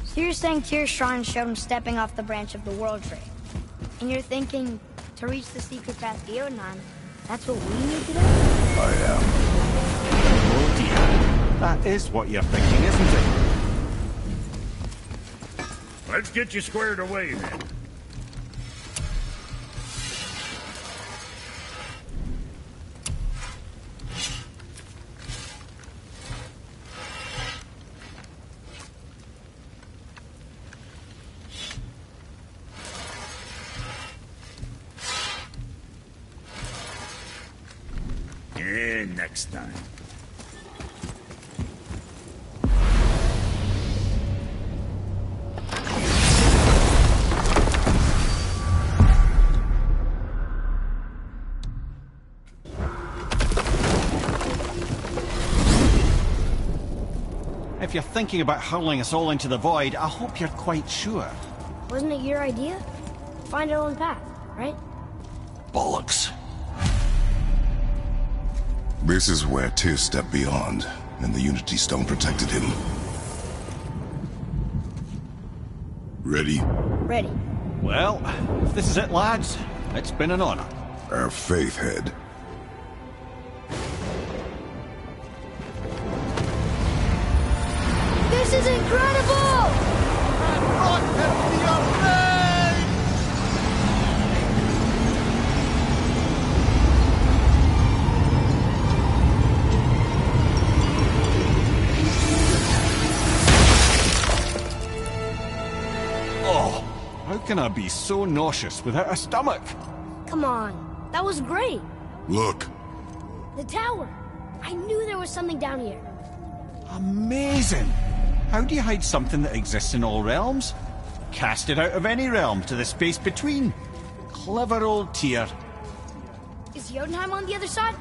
So you're saying Tyr's shrine showed him stepping off the branch of the World Tree. And you're thinking, to reach the secret path to Jotunheim, that's what we need to do? I am. Oh dear. That is what you're thinking, isn't it? Let's get you squared away, then. Yeah, next time. If you're thinking about hurling us all into the void, I hope you're quite sure. Wasn't it your idea? Find our own path, right? Bollocks. This is where Tyr stepped beyond, and the Unity Stone protected him. Ready? Ready. Well, if this is it, lads, it's been an honor. Our faith head. This is incredible! Oh, how can I be so nauseous without a stomach? Come on, that was great. Look. The tower. I knew there was something down here. Amazing! How do you hide something that exists in all realms? Cast it out of any realm to the space between. Clever old Tyr. Is Jotunheim on the other side?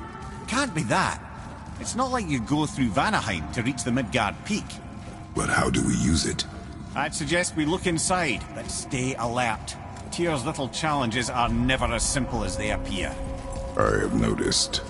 Can't be that. It's not like you go through Vanaheim to reach the Midgard Peak. But how do we use it? I'd suggest we look inside, but stay alert. Tyr's little challenges are never as simple as they appear. I have noticed.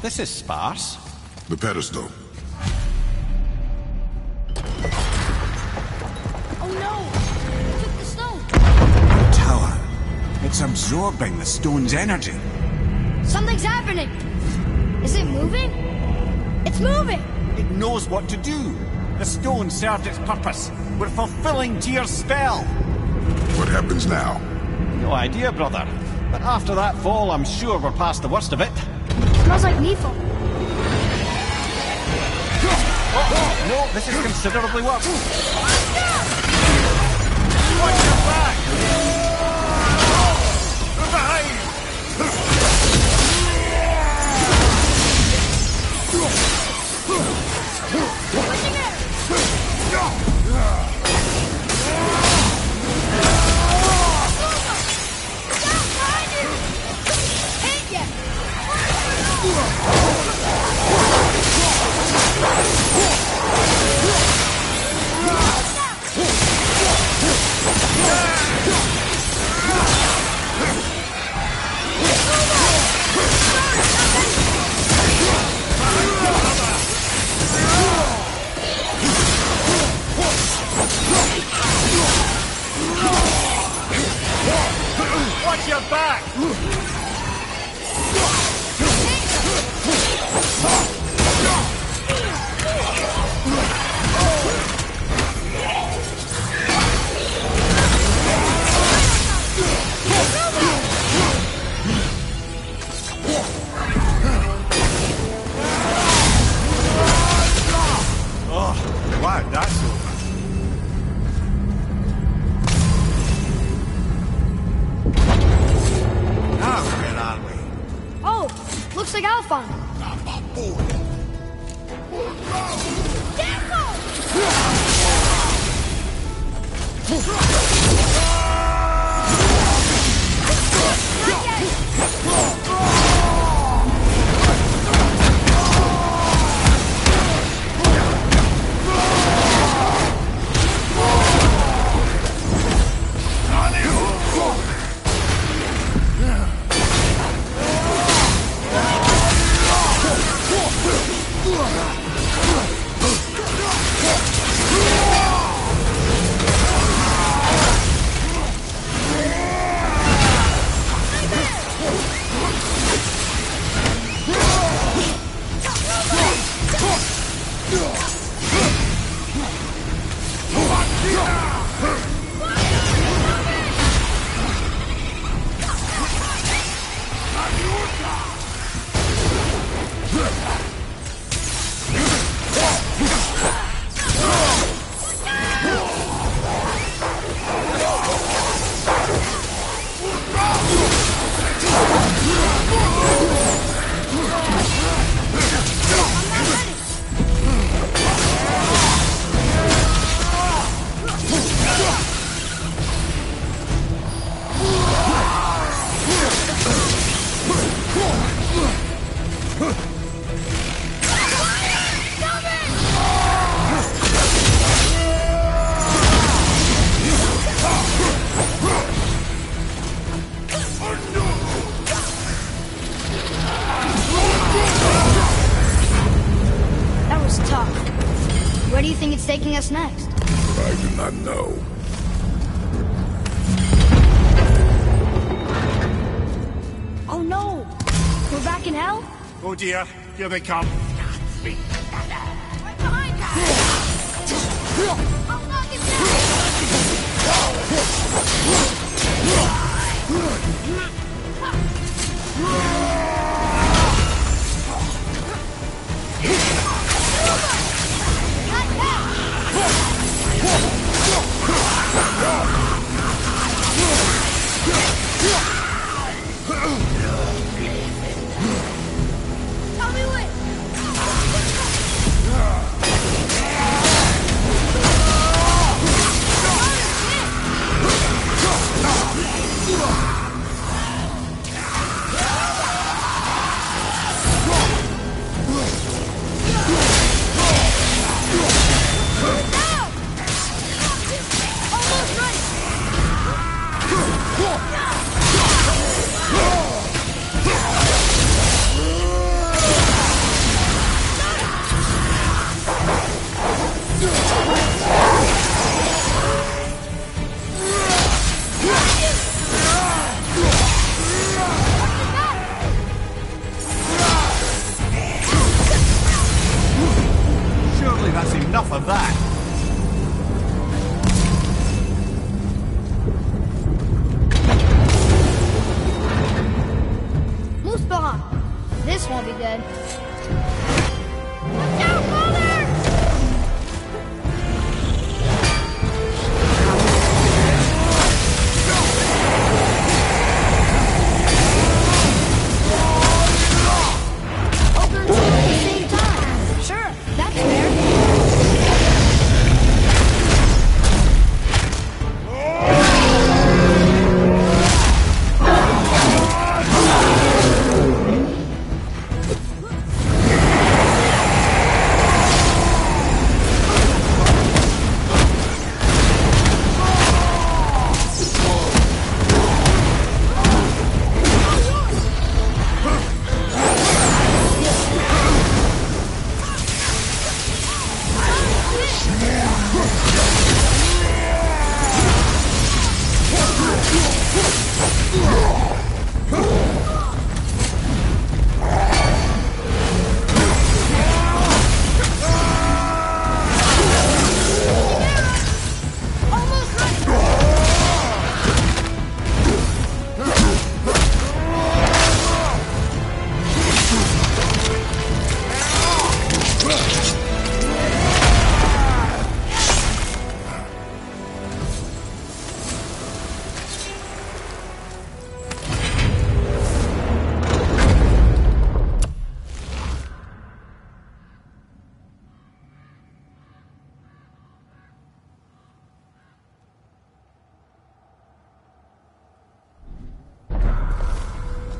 This is sparse. The pedestal. Oh no! It took the stone! Tower. It's absorbing the stone's energy. Something's happening! Is it moving? It's moving! It knows what to do. The stone served its purpose. We're fulfilling Tyr's spell. What happens now? No idea, brother. But after that fall, I'm sure we're past the worst of it. Smells like Nifl. Oh, no, this is considerably worse. Watch your back! From behind! Pushing it! Watch your back! Oh, wow, that's over. Now, where are we? Oh, looks like Alphon. Where do you think it's taking us next? I do not know. Oh no! We're back in hell? Oh dear, here they come. Right behind us! I'll knock it Tell me when! said. Watch out, Father! Both are at the same time. Sure, that's fair.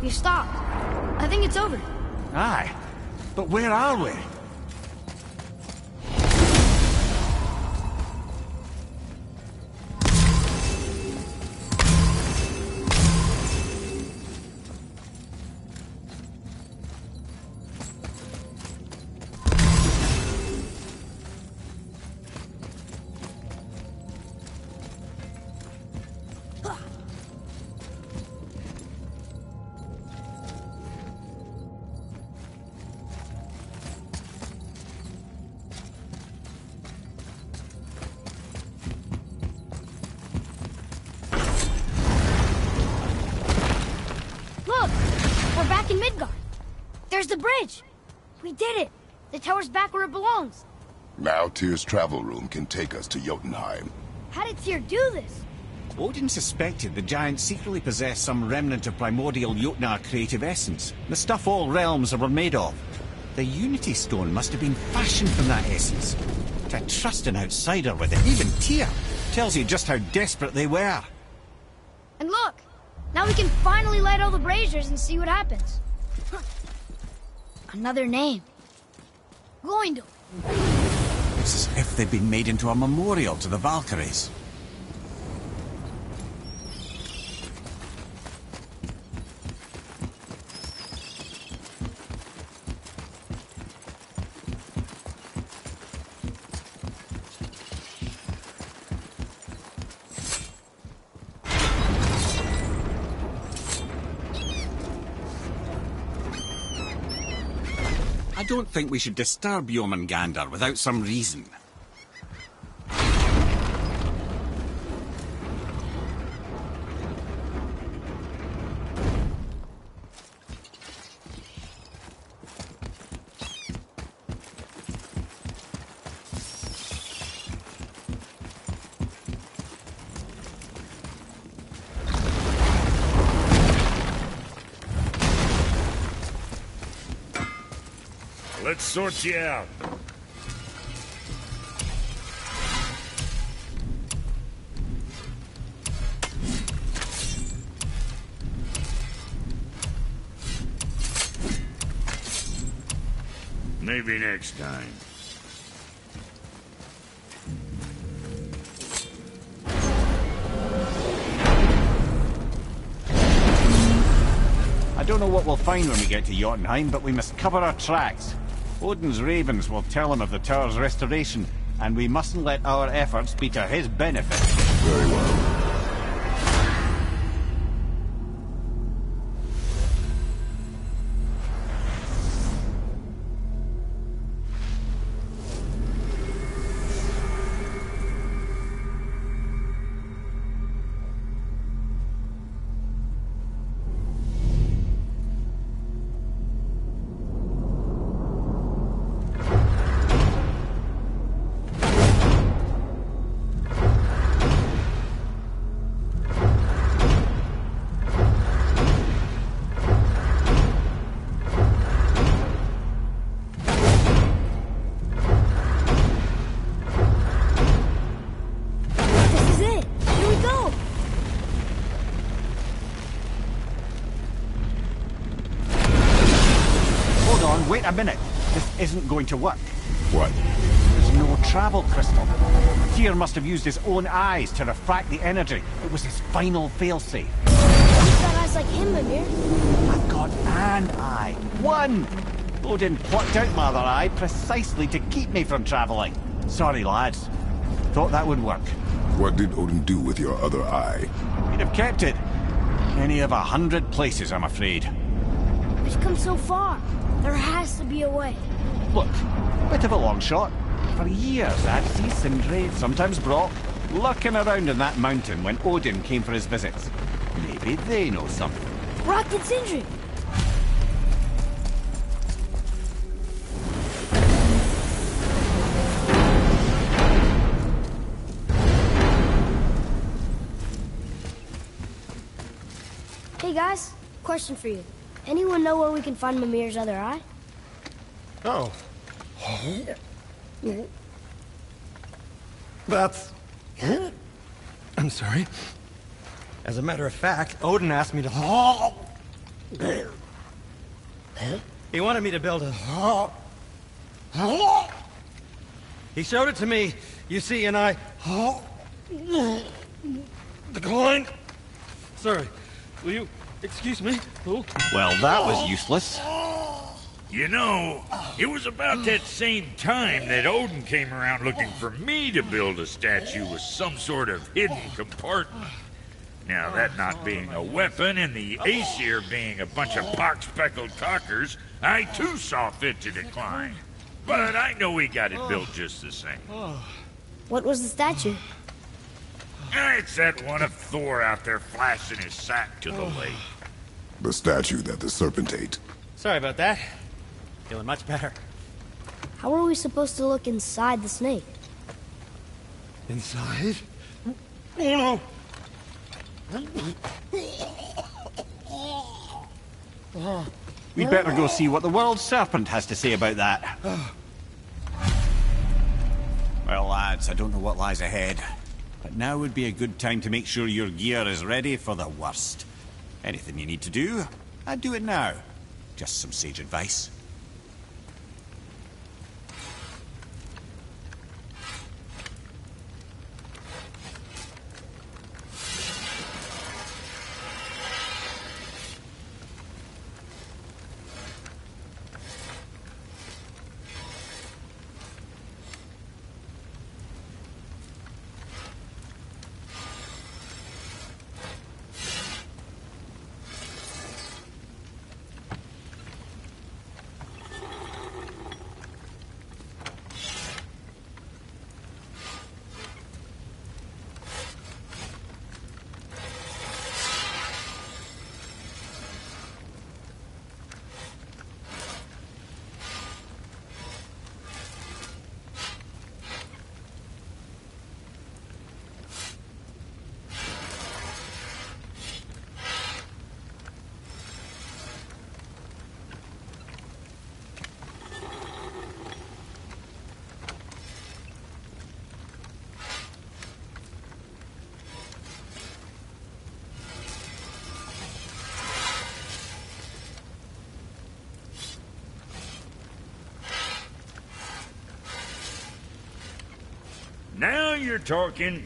You stopped. I think it's over. Aye. But where are we? We're back in Midgard. There's the bridge. We did it. The tower's back where it belongs. Now Tyr's travel room can take us to Jotunheim. How did Tyr do this? Odin suspected the giants secretly possessed some remnant of primordial Jotnar creative essence, the stuff all realms were made of. The Unity Stone must have been fashioned from that essence. To trust an outsider with it, even Tyr, tells you just how desperate they were. And look, now we can finally light all the braziers and see what happens. Another name. Goindel. It's as if they'd been made into a memorial to the Valkyries. I don't think we should disturb Jormungandr without some reason. Let's sort you out. Maybe next time. I don't know what we'll find when we get to Jotunheim, but we must cover our tracks. Odin's ravens will tell him of the tower's restoration, and we mustn't let our efforts be to his benefit. Very well. wait a minute. This isn't going to work. What? There's no travel crystal. Tyr must have used his own eyes to refract the energy. It was his final failsafe. You've got eyes like him, Mimir. I've got an eye. One! Odin plucked out my other eye precisely to keep me from travelling. Sorry, lads. Thought that would work. What did Odin do with your other eye? He'd have kept it. Any of 100 places, I'm afraid. We've come so far. There has to be a way. Look, bit of a long shot. For years, I'd see Sindri, sometimes Brock, lurking around in that mountain when Odin came for his visits. Maybe they know something. Brock and Sindri. Hey guys, question for you. Anyone know where we can find Mimir's other eye? Oh. That's... I'm sorry. As a matter of fact, Odin asked me to... He wanted me to build a... He showed it to me, you see, and I... Declined. Sorry. Will you excuse me? Oh. Well, that was useless. You know, it was about that same time that Odin came around looking for me to build a statue with some sort of hidden compartment. Now, that not being a weapon and the Aesir being a bunch of pock-speckled cockers, I too saw fit to decline. But I know he got it built just the same. What was the statue? It's that one of Thor out there flashing his sack to the lake. The statue that the serpent ate. Sorry about that. Feeling much better. How are we supposed to look inside the snake? Inside? Oh no! We'd better go see what the world serpent has to say about that. Well, lads, I don't know what lies ahead, but now would be a good time to make sure your gear is ready for the worst. Anything you need to do, I'd do it now. Just some sage advice. Now you're talking.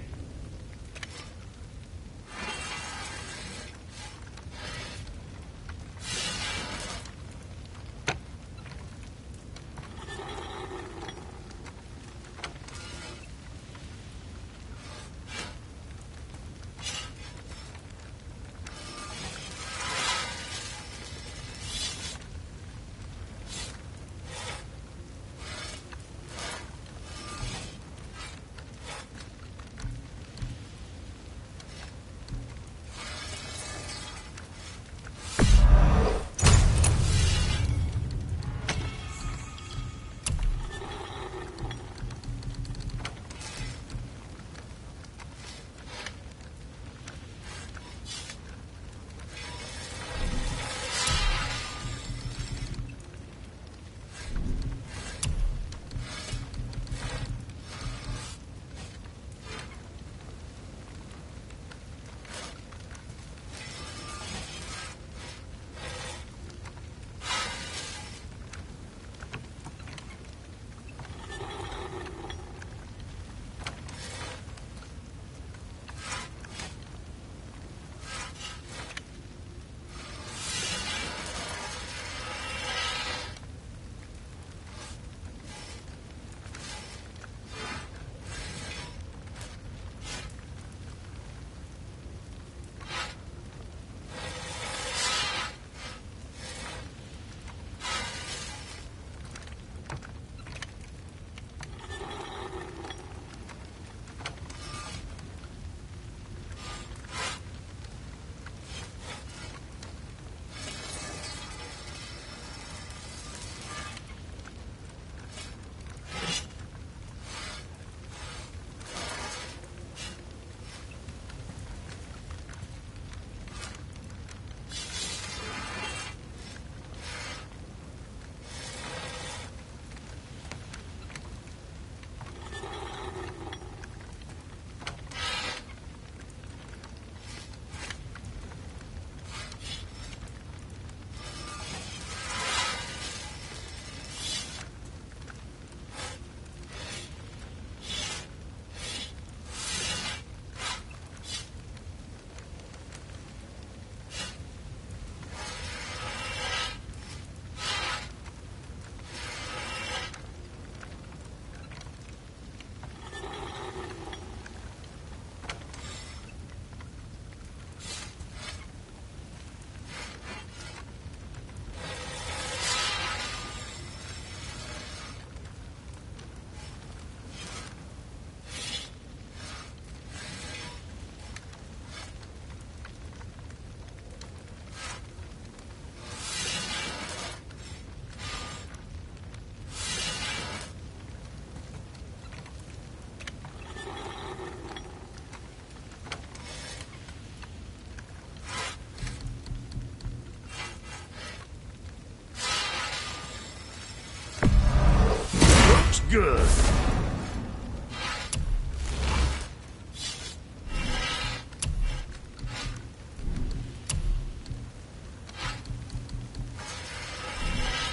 good.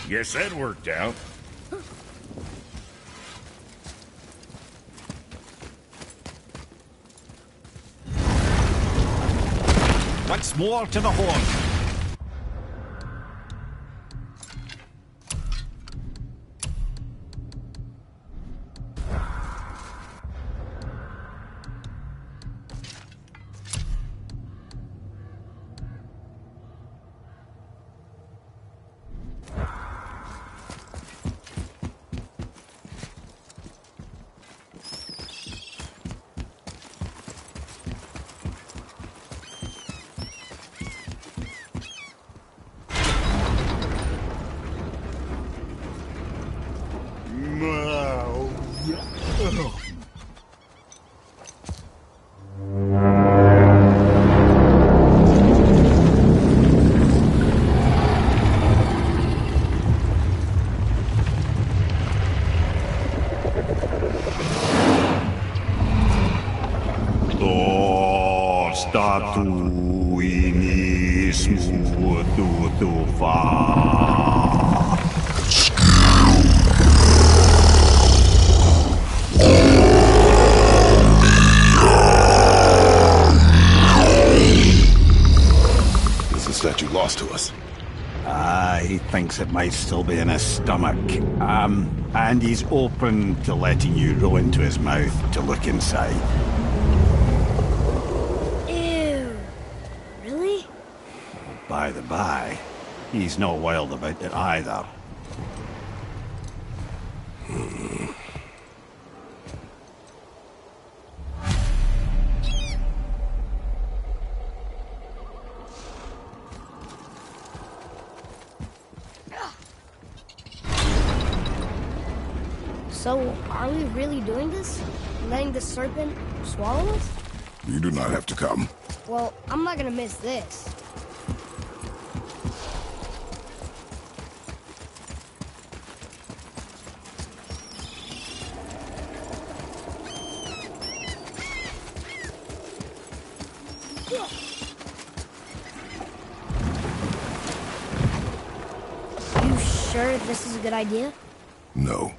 Guess that worked out. Once more to the horn. Statue lost to us. He thinks it might still be in his stomach. And he's open to letting you roll into his mouth to look inside. Ew. Really? By the by, he's not wild about it either. So, are we really doing this? Letting the serpent swallow us? You do not have to come. Well, I'm not gonna miss this. You sure this is a good idea? No.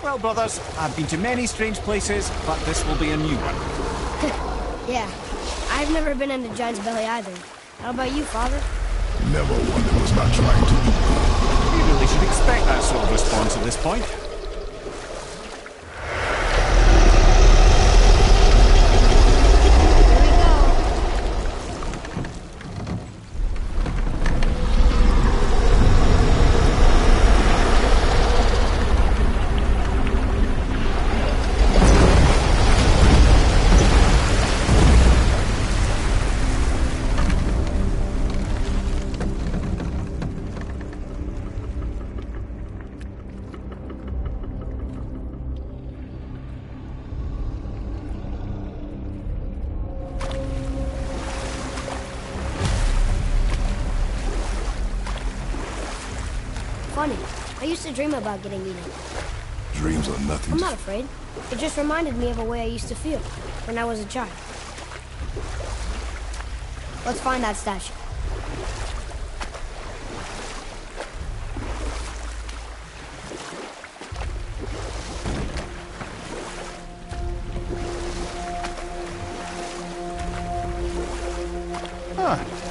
Well, brothers, I've been to many strange places, but this will be a new one. Yeah, I've never been in a giant's belly either. How about you, Father? Never one that was not trying to. You really should expect that sort of response at this point. Here we go. Funny. I used to dream about getting eaten. Dreams are nothing I'm to... not afraid. It just reminded me of a way I used to feel when I was a child. Let's find that statue.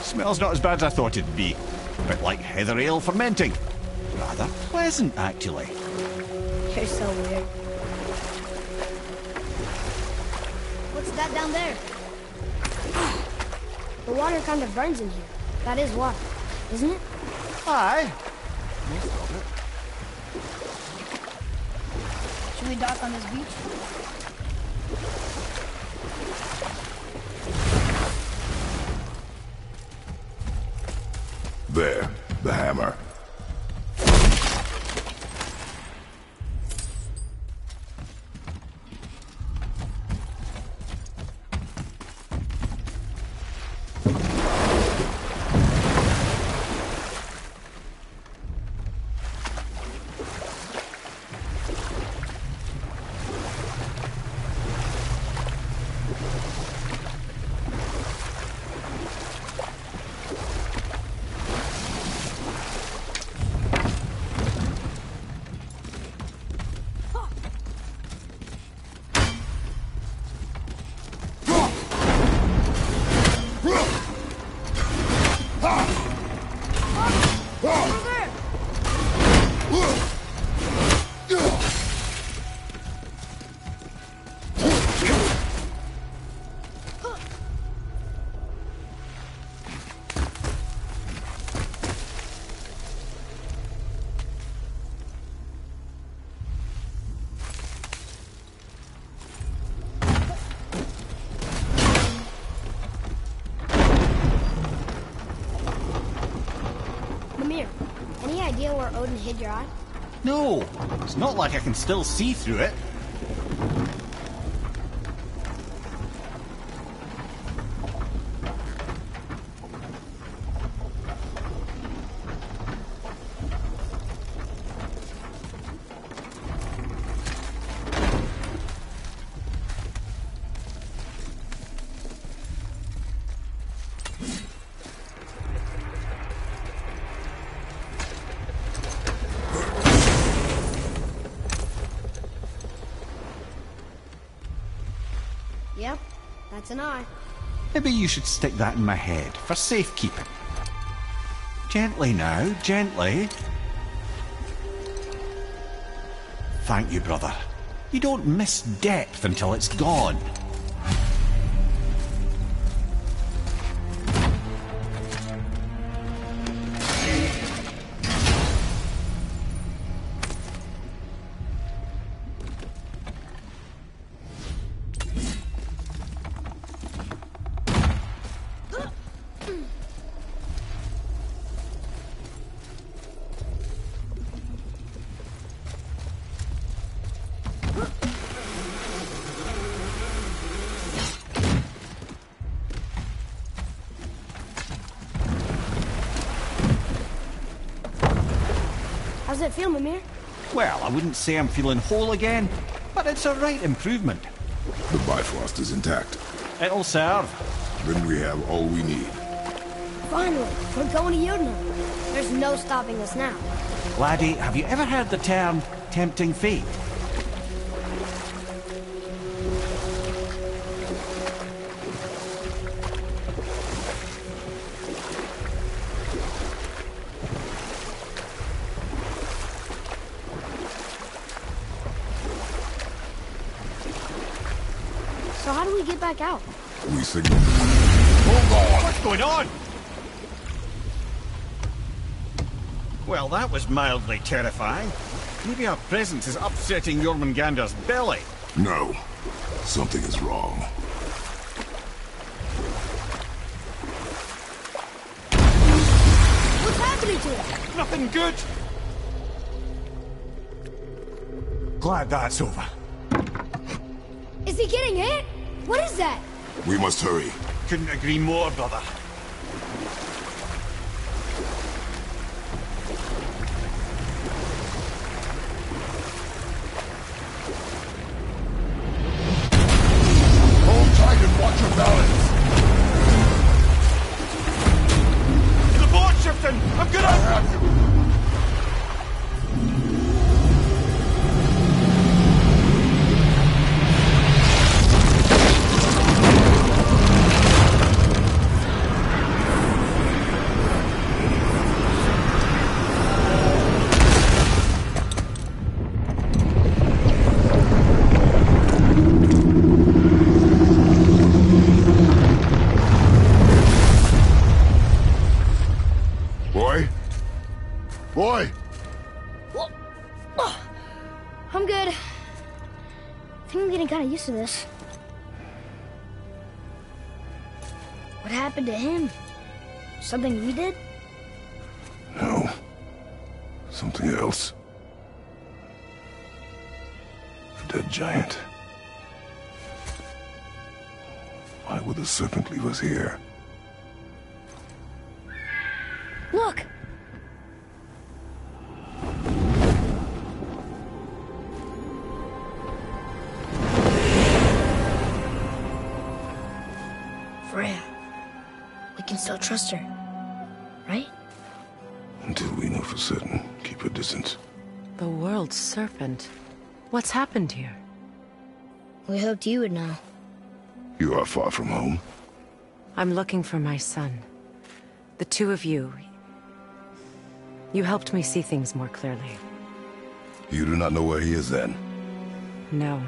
Smells not as bad as I thought it'd be. A bit like heather ale fermenting. Rather pleasant, actually. You're so weird. What's that down there? The water kind of burns in here. That is water, isn't it? Aye. Should we dock on this beach? There, the hammer. Mimir, any idea where Odin hid your eye? No, it's not like I can still see through it. Yep, that's an eye. Maybe you should stick that in my head for safekeeping. Gently now, gently. Thank you, brother. You don't miss depth until it's gone. How's it feel, Mimir? Well, I wouldn't say I'm feeling whole again, but it's a right improvement. The Bifrost is intact. It'll serve. Then we have all we need. Finally, we're going to Jotunheim. There's no stopping us now. Laddie, have you ever heard the term tempting fate? So how do we get back out? We signal. Hold on! What's going on? Well, that was mildly terrifying. Maybe our presence is upsetting Jormungandr's belly. No. Something is wrong. What's happening to us? Nothing good. Glad that's over. Is he getting hit? What is that? We must hurry. Couldn't agree more, brother. Hold tight and watch your balance. The board shifting! I'm gonna... I have you. Boy! I'm good. I think I'm getting kind of used to this. What happened to him? Something we did? No. Something else. A dead giant. Why would the serpent leave us here? Look! Freya. We can still trust her, right? Until we know for certain, keep her distance. The world's serpent. What's happened here? We hoped you would know. You are far from home. I'm looking for my son. The two of you. You helped me see things more clearly. You do not know where he is then? No.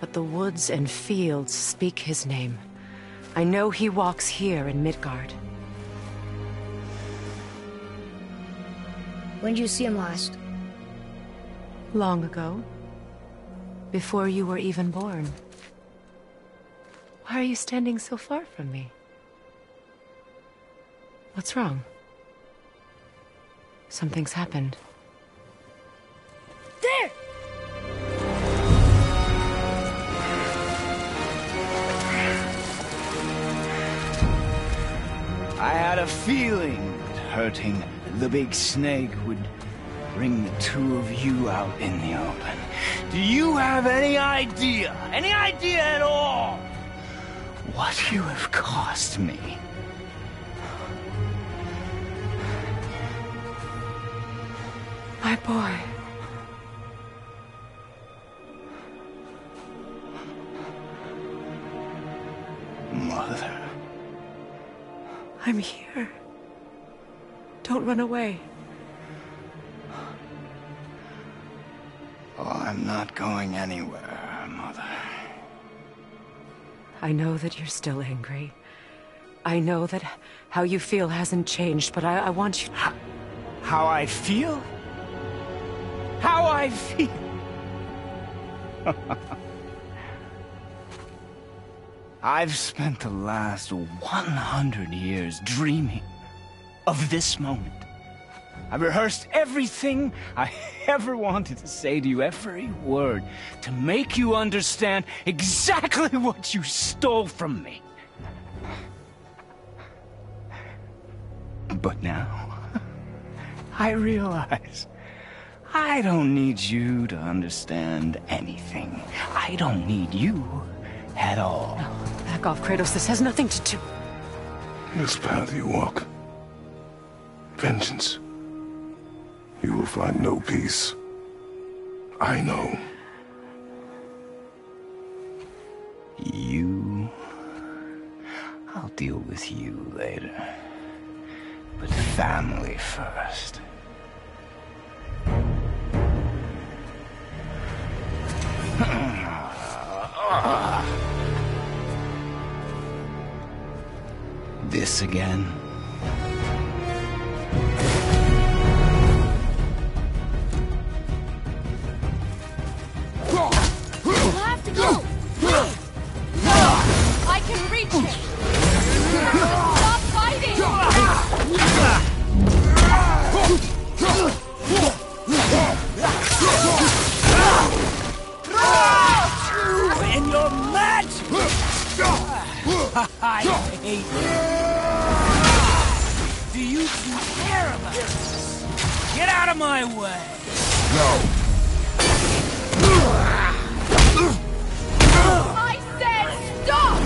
But the woods and fields speak his name. I know he walks here in Midgard. When did you see him last? Long ago. Before you were even born. Why are you standing so far from me? What's wrong? Something's happened. There! I had a feeling that hurting the big snake would bring the two of you out in the open. Do you have any idea at all, what you have cost me? My boy. Mother. I'm here. Don't run away. Oh, I'm not going anywhere, Mother. I know that you're still angry. I know that how you feel hasn't changed, but I want you... How I feel? How I feel? I've spent the last 100 years dreaming of this moment. I've rehearsed everything I ever wanted to say to you, every word, to make you understand exactly what you stole from me. But now, I realize I don't need you to understand anything. I don't need you at all. No, back off, Kratos. This has nothing to do... This path you walk, vengeance, you will find no peace. I know. You... I'll deal with you later. But family first. This again? We'll have to go! I can reach him! Stop fighting! And your magic! I hate you. Do you care about this? Get out of my way! No! I said stop!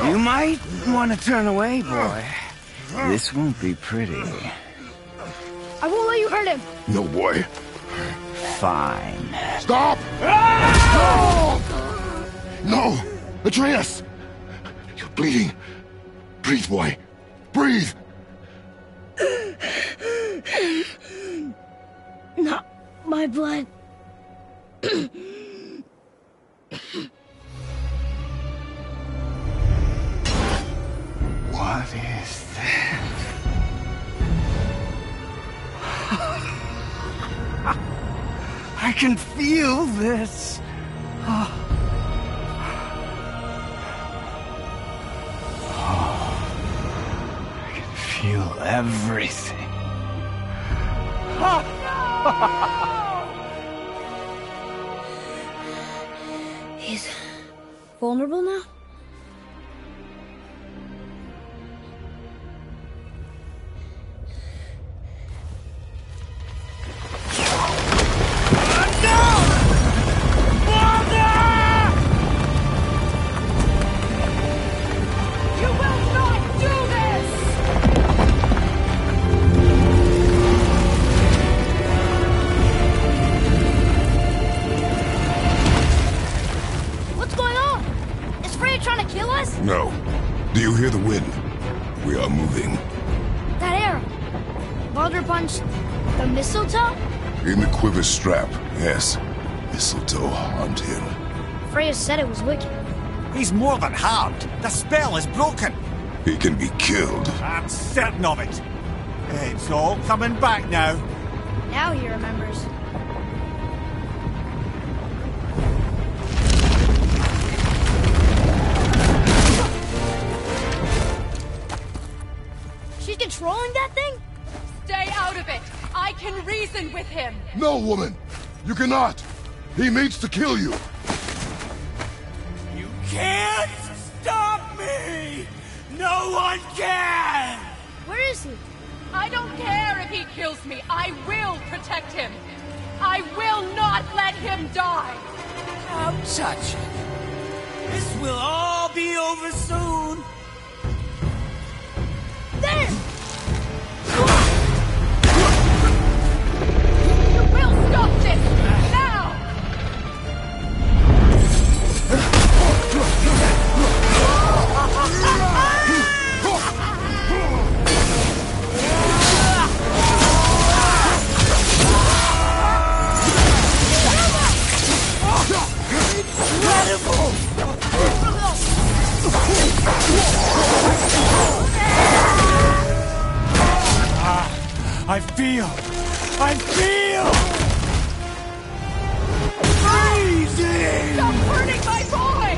You might want to turn away, boy. This won't be pretty. I won't let you hurt him! No, boy. Fine. Stop! No! Atreus! You're bleeding. Breathe, boy. Breathe! Not my blood. What is that? I can feel this. I can feel everything. He's vulnerable now? You will not do this! Baldur punched the mistletoe? In the quiver strap, yes. Mistletoe harmed him. Freya said it was wicked. He's more than harmed. The spell is broken. He can be killed. I'm certain of it. It's all coming back now. Now he remembers. She's controlling that thing? Stay out of it! I can reason with him! No, woman! You cannot! He means to kill you! You can't stop me! No one can! Where is he? I don't care if he kills me. I will protect him. I will not let him die. Don't touch it. This will all be over soon. There! You will stop this now! I feel freezing! Stop hurting my boy!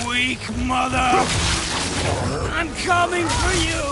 Weak mother! I'm coming for you!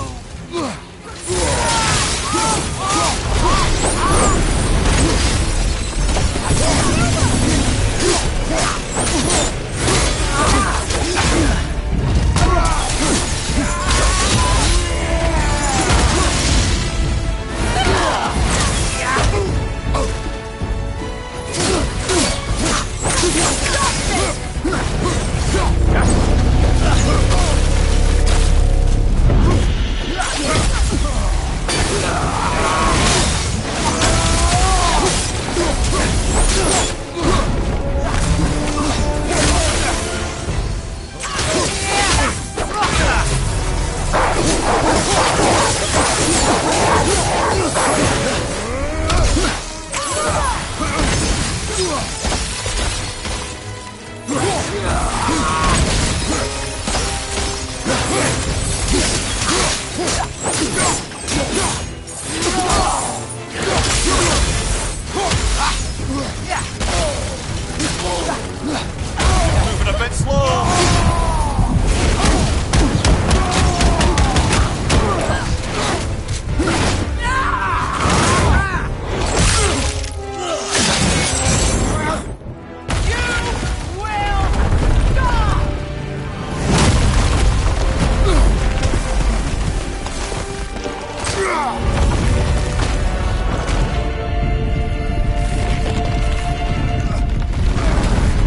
Moving a bit slow.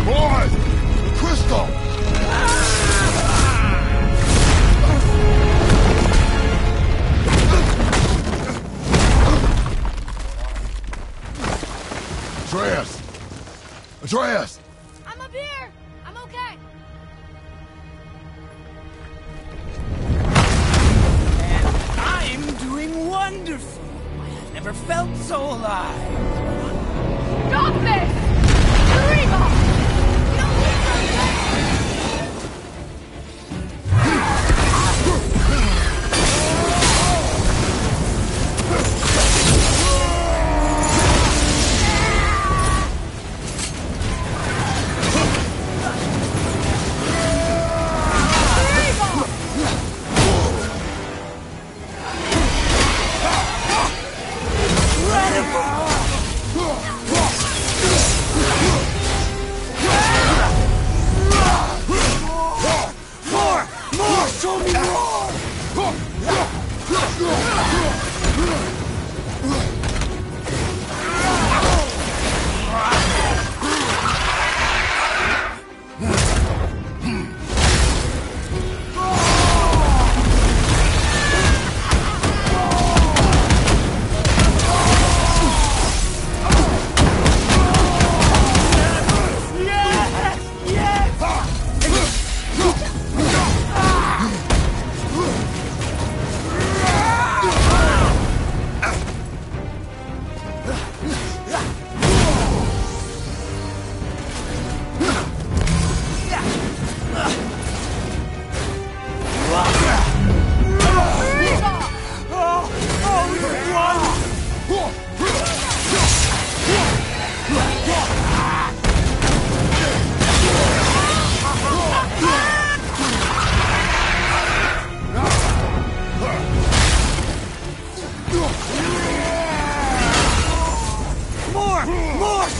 Boys! The crystal! Atreus! Atreus! I'm up here! I'm okay! I'm doing wonderful. I've never felt so alive. Stop this! Reba! me more! More!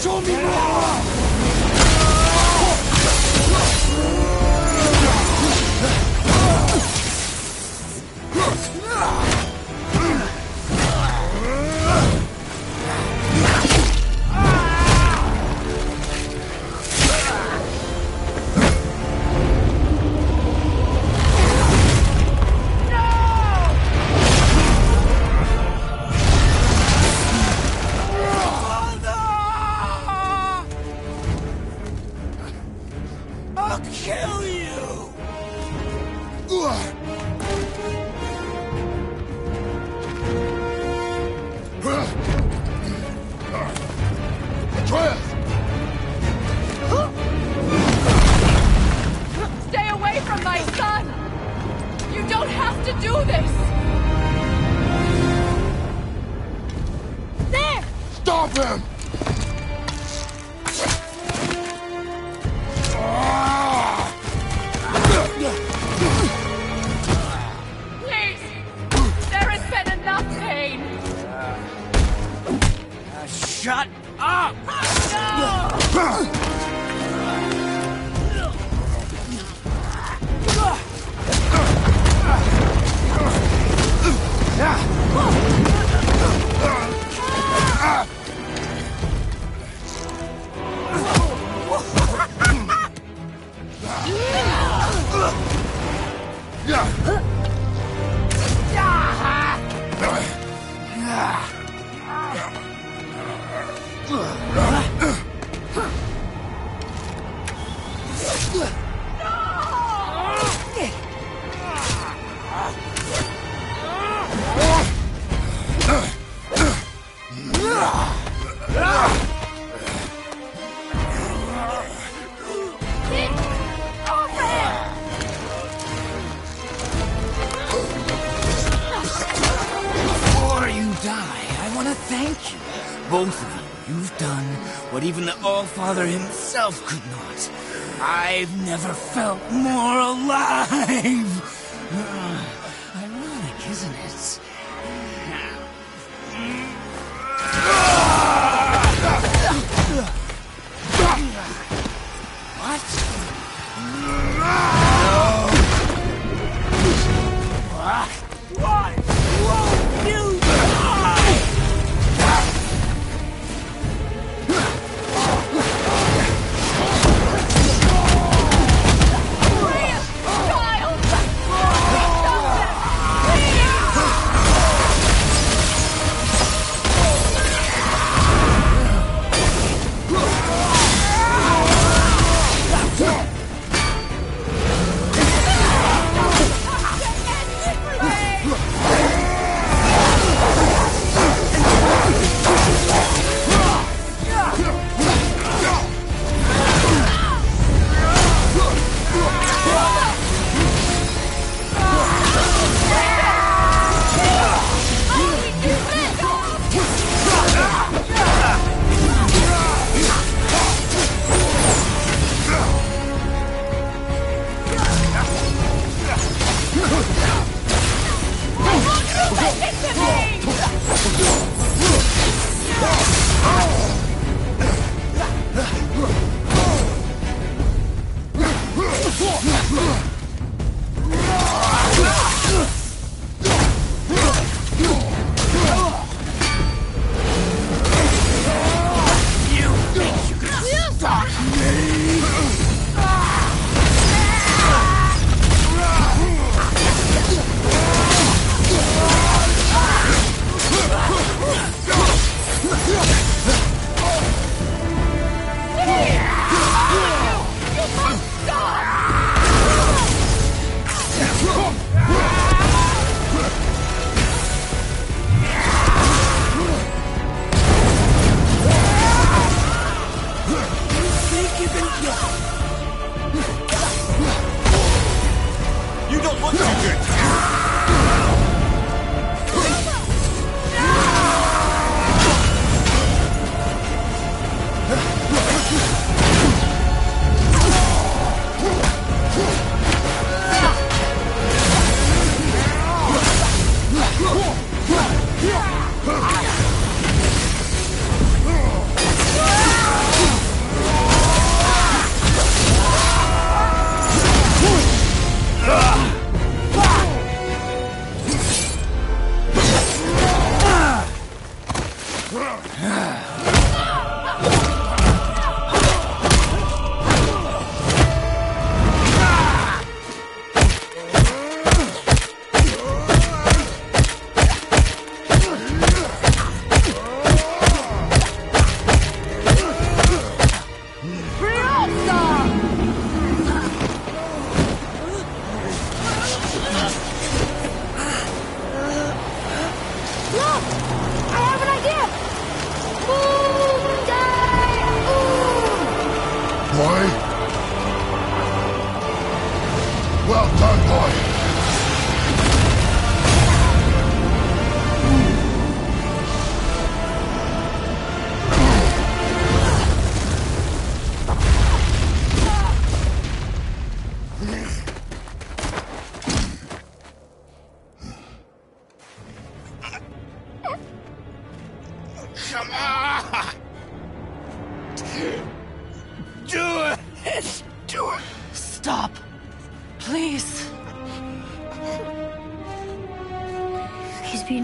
Show me more! I'll kill you! Stay away from my son! You don't have to do this! There! Stop him! Please! There has been enough pain! Shut up! Before you die, I want to thank you. Both of you. You've done what even the All-Father himself could not. I've never felt more alive. Ironic, isn't it? What? Why won't you die? Child!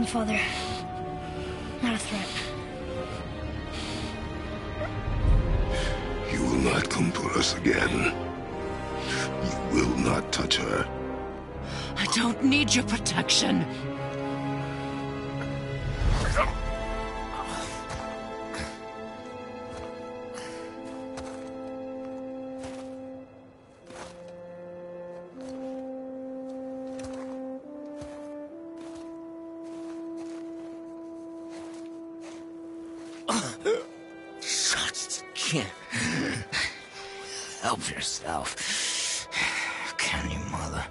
Father. Not a threat. You will not come for us again. You will not touch her. I don't need your protection. Help yourself. Can you, Mother?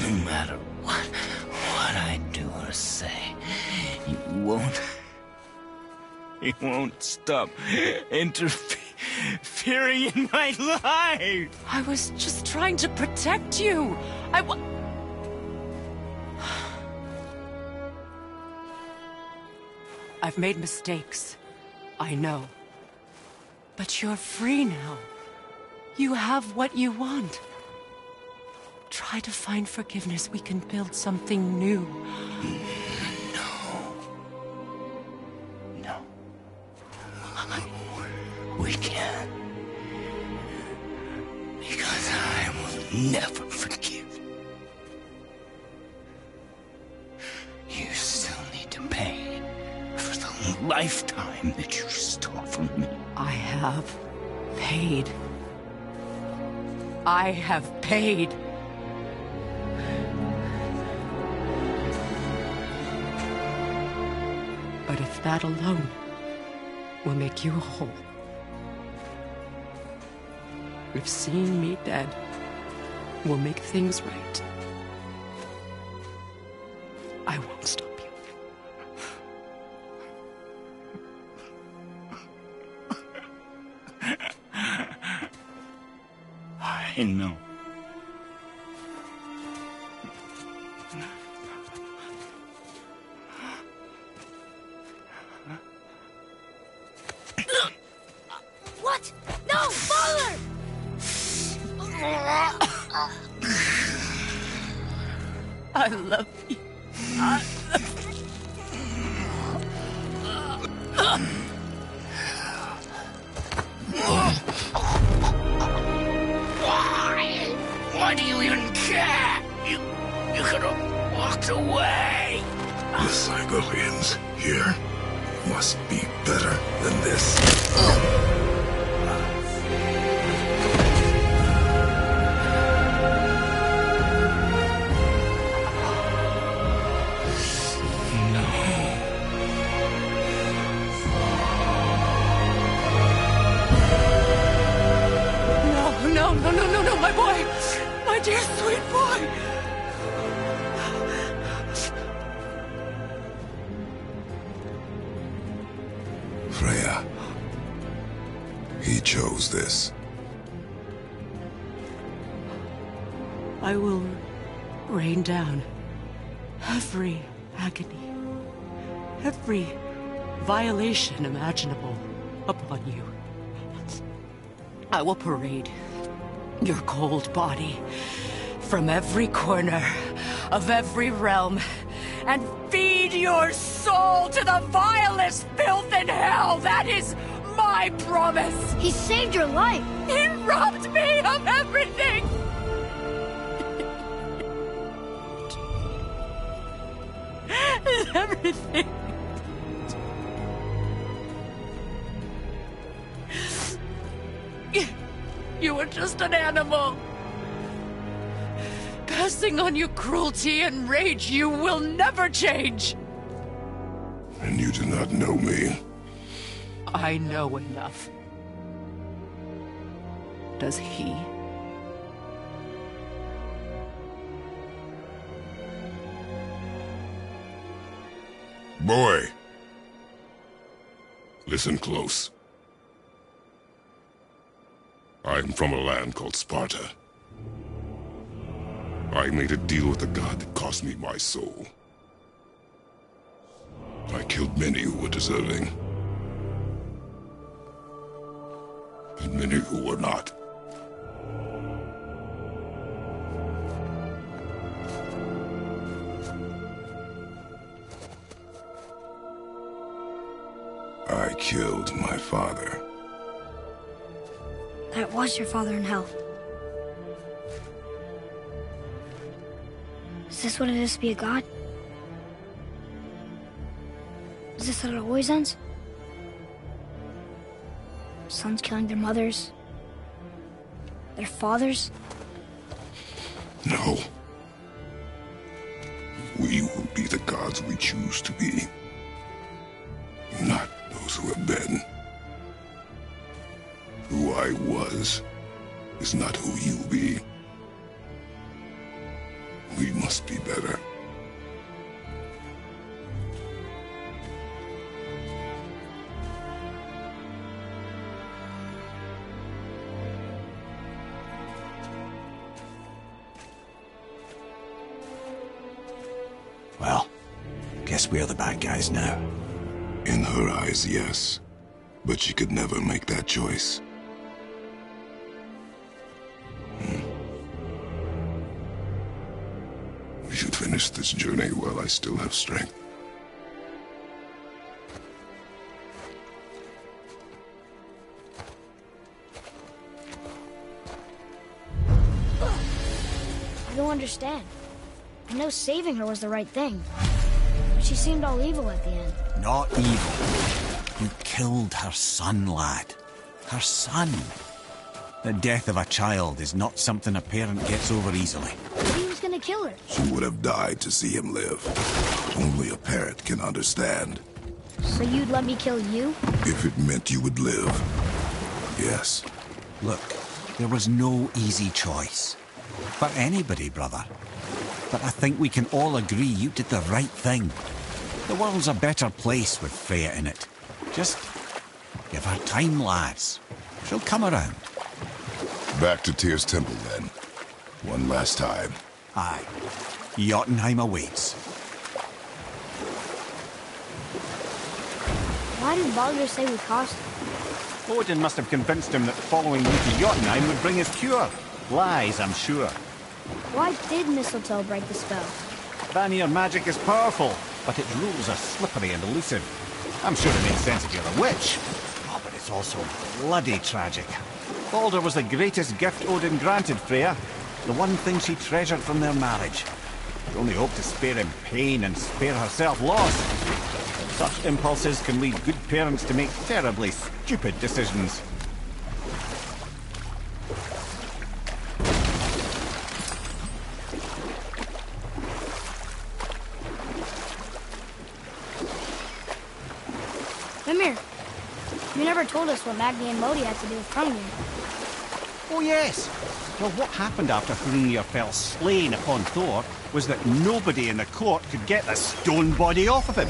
No matter what I do or say, you won't stop interfering in my life. I was just trying to protect you. I've made mistakes. I know. But you're free now. You have what you want. Try to find forgiveness. We can build something new. No. We can't. Because I will never forgive. You still need to pay for the lifetime that you stole from me. I have paid. I have paid. But if that alone will make you whole, if seeing me dead will make things right, I won't stop you. I know. What? No, Father! I love you. Why do you even care? You could have walked away. The Cygolians here must be better than this. No, my boy! My dear sweet boy! Freya. He chose this. I will rain down every agony, every violation imaginable upon you. I will parade your cold body from every corner of every realm and feed your soul to the vilest filth in hell. That is my promise. He saved your life. He robbed me of everything. Everything. You were just an animal. Passing on your cruelty and rage, you will never change. And you do not know me. I know enough. Does he? Boy. Listen close. I am from a land called Sparta. I made a deal with a god that cost me my soul. I killed many who were deserving. And many who were not. I killed my father. That was your father in hell. Is this what it is to be a god? Is this how it always ends? Sons killing their mothers? Their fathers? No. We will be the gods we choose to be. Not those who have been. Who I was is not who you'll be. We must be better. Well, guess we're the bad guys now. In her eyes, yes. But she could never make that choice. We should finish this journey while I still have strength. I don't understand. I know saving her was the right thing. But she seemed all evil at the end. Not evil. You killed her son, lad. Her son. The death of a child is not something a parent gets over easily. He was gonna kill her. She would have died to see him live. Only a parent can understand. So you'd let me kill you? If it meant you would live. Yes. Look, there was no easy choice. For anybody, brother. But I think we can all agree you did the right thing. The world's a better place with Freya in it. Just give her time, lads. She'll come around. Back to Tyr's temple, then. One last time. Aye. Jotunheim awaits. Why did Baldur say we cost him? Odin must have convinced him that following you to Jotunheim would bring his cure. Lies, I'm sure. Why did Mistletoe break the spell? Vanir magic is powerful, but its rules are slippery and elusive. I'm sure it makes sense if you're a witch. Oh, but it's also bloody tragic. Baldur was the greatest gift Odin granted Freya. The one thing she treasured from their marriage. She only hoped to spare him pain and spare herself loss. Such impulses can lead good parents to make terribly stupid decisions. Mimir, you never told us what Magni and Modi had to do with Hrungnir. Oh yes. Well, what happened after Hrungnir fell slain upon Thor was that nobody in the court could get the stone body off of him.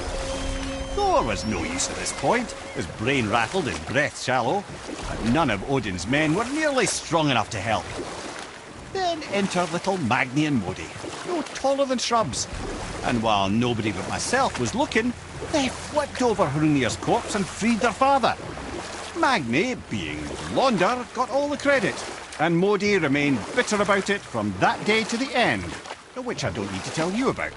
Thor was no use at this point, his brain rattled, his breath shallow, but none of Odin's men were nearly strong enough to help. Then enter little Magni and Modi, no taller than shrubs. And while nobody but myself was looking, they flipped over Hrungnir's corpse and freed their father. Magni, being blonder, got all the credit, and Modi remained bitter about it from that day to the end, which I don't need to tell you about.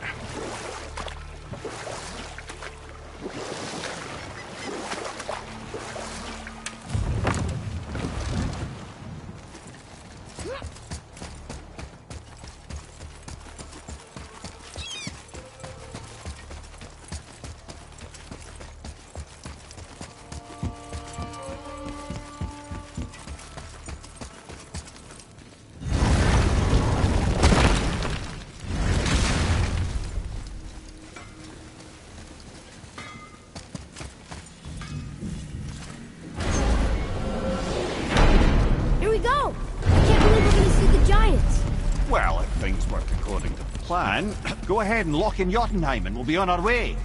plan, go ahead and lock in Jotunheim and we'll be on our way.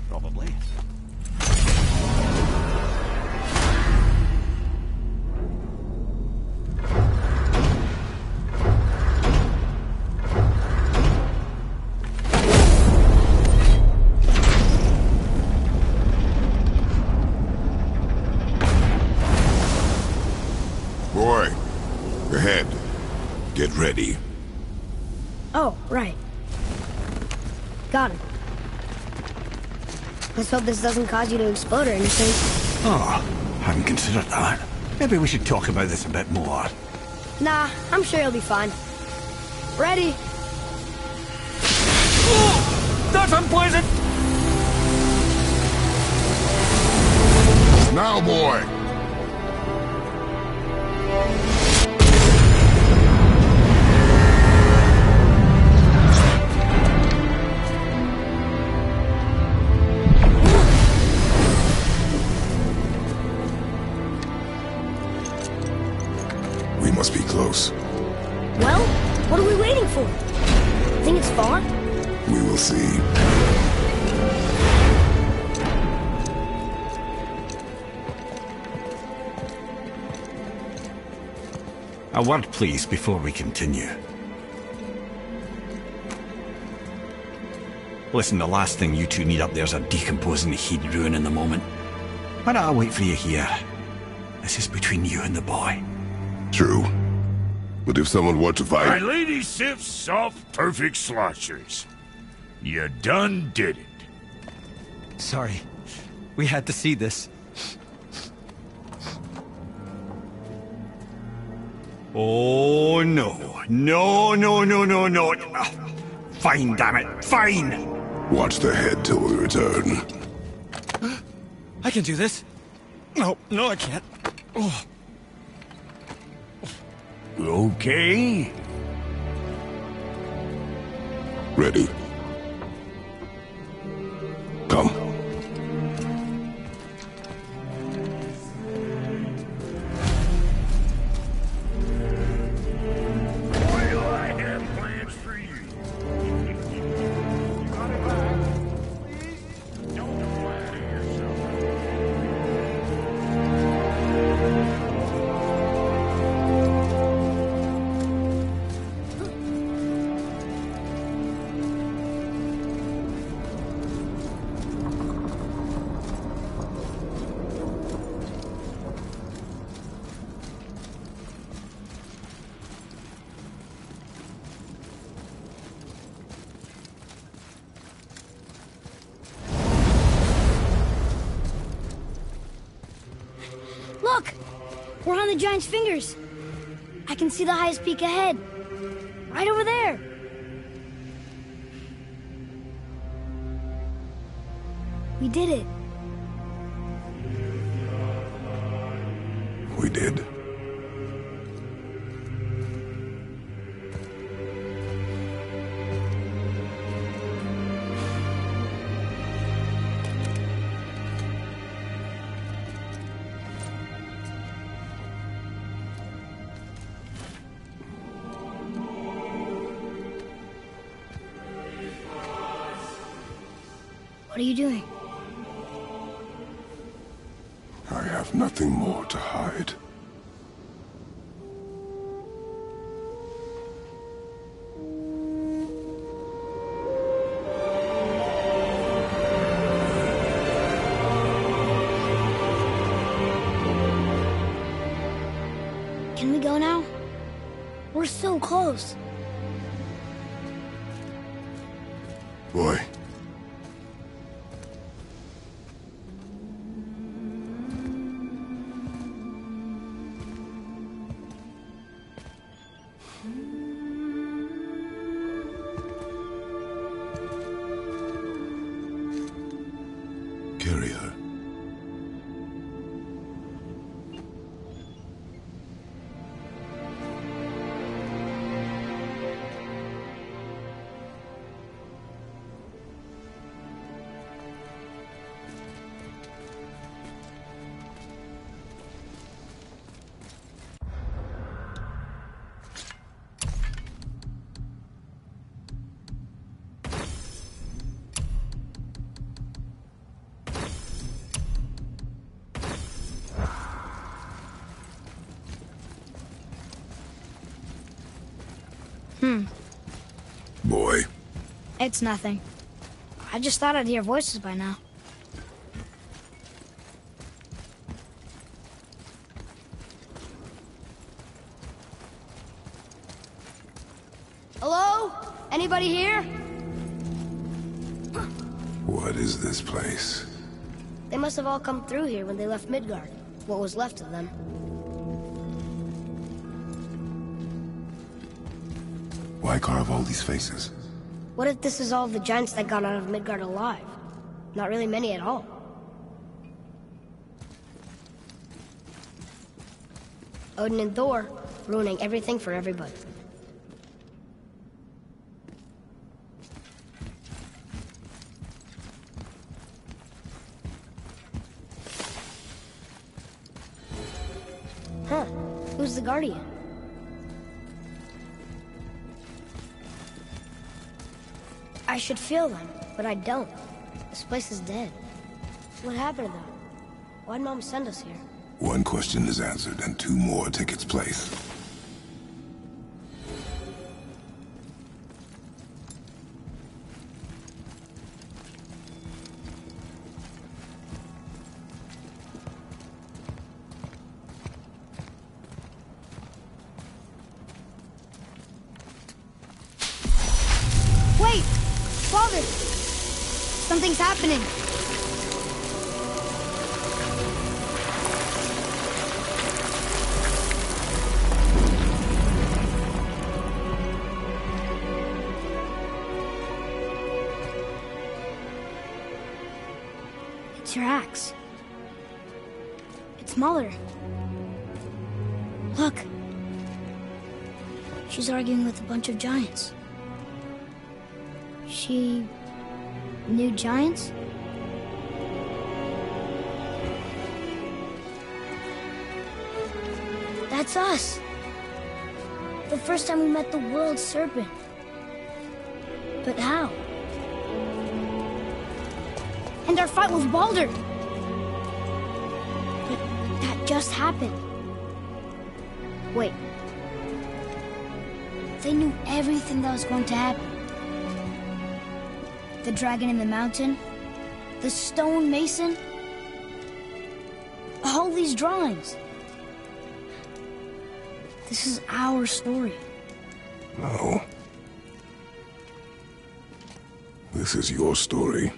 Probably. Boy, ahead. Get ready. Oh, right. Got it. Let's hope this doesn't cause you to explode or anything. Oh, hadn't considered that. Maybe we should talk about this a bit more. Nah, I'm sure you'll be fine. Ready? Oh, that's unpleasant! Now, boy! We must be close. Well, what are we waiting for? Think it's far? We will see. A word, please, before we continue. Listen, the last thing you two need up there's a decomposing heat ruining the moment. Why don't I wait for you here? This is between you and the boy. True. But if someone were to My fight... lady Sif's soft, perfect sloshers. You done did it. Sorry. We had to see this. Oh, no. No, no, no, no, no. Fine, damn it. Fine! Watch the head till we return. I can do this. No, no, I can't. Oh. Okay. Ready. Come. Boy, do I have plans for you. You got it back. Please don't flatter yourself. Look! We're on the giant's fingers. I can see the highest peak ahead. Right over there. We did it. We did. What are you doing? I have nothing more to hide. Can we go now? We're so close. Boy. Carry her. Boy. It's nothing. I just thought I'd hear voices by now. Hello? Anybody here? What is this place? They must have all come through here when they left Midgard. What was left of them. Why carve all these faces? What if this is all the giants that got out of Midgard alive? Not really many at all. Odin and Thor, ruining everything for everybody. Huh. Who's the Guardian? I should feel them, but I don't. This place is dead. What happened to them? Why'd Mom send us here? One question is answered, and two more take its place. Wait! Father! Something's happening! It's your axe. It's Mother. Look. She's arguing with a bunch of giants. She knew giants? That's us. The first time we met the world serpent. But how? And our fight with Baldur. But that just happened. Wait. They knew everything that was going to happen. The dragon in the mountain, the stone mason, all these drawings. This is our story. No. This is your story.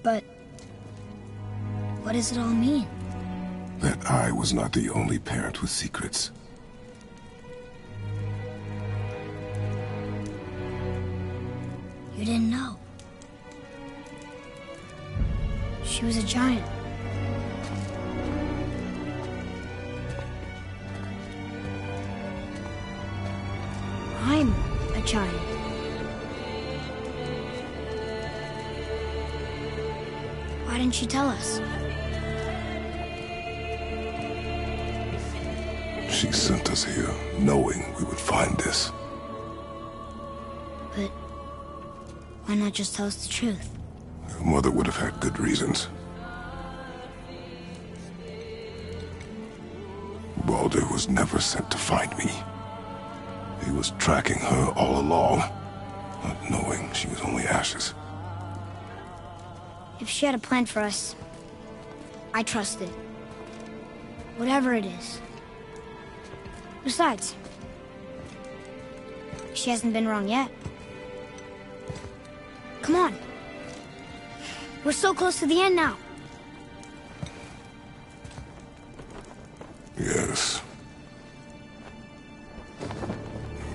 But what does it all mean? That I was not the only parent with secrets. You didn't know. She was a giant. I'm a giant. Why didn't you tell us? She sent us here, knowing we would find this. But why not just tell us the truth? Your mother would have had good reasons. Baldur was never sent to find me. He was tracking her all along, not knowing she was only ashes. If she had a plan for us, I trust it. Whatever it is. Besides, she hasn't been wrong yet. Come on. We're so close to the end now. Yes.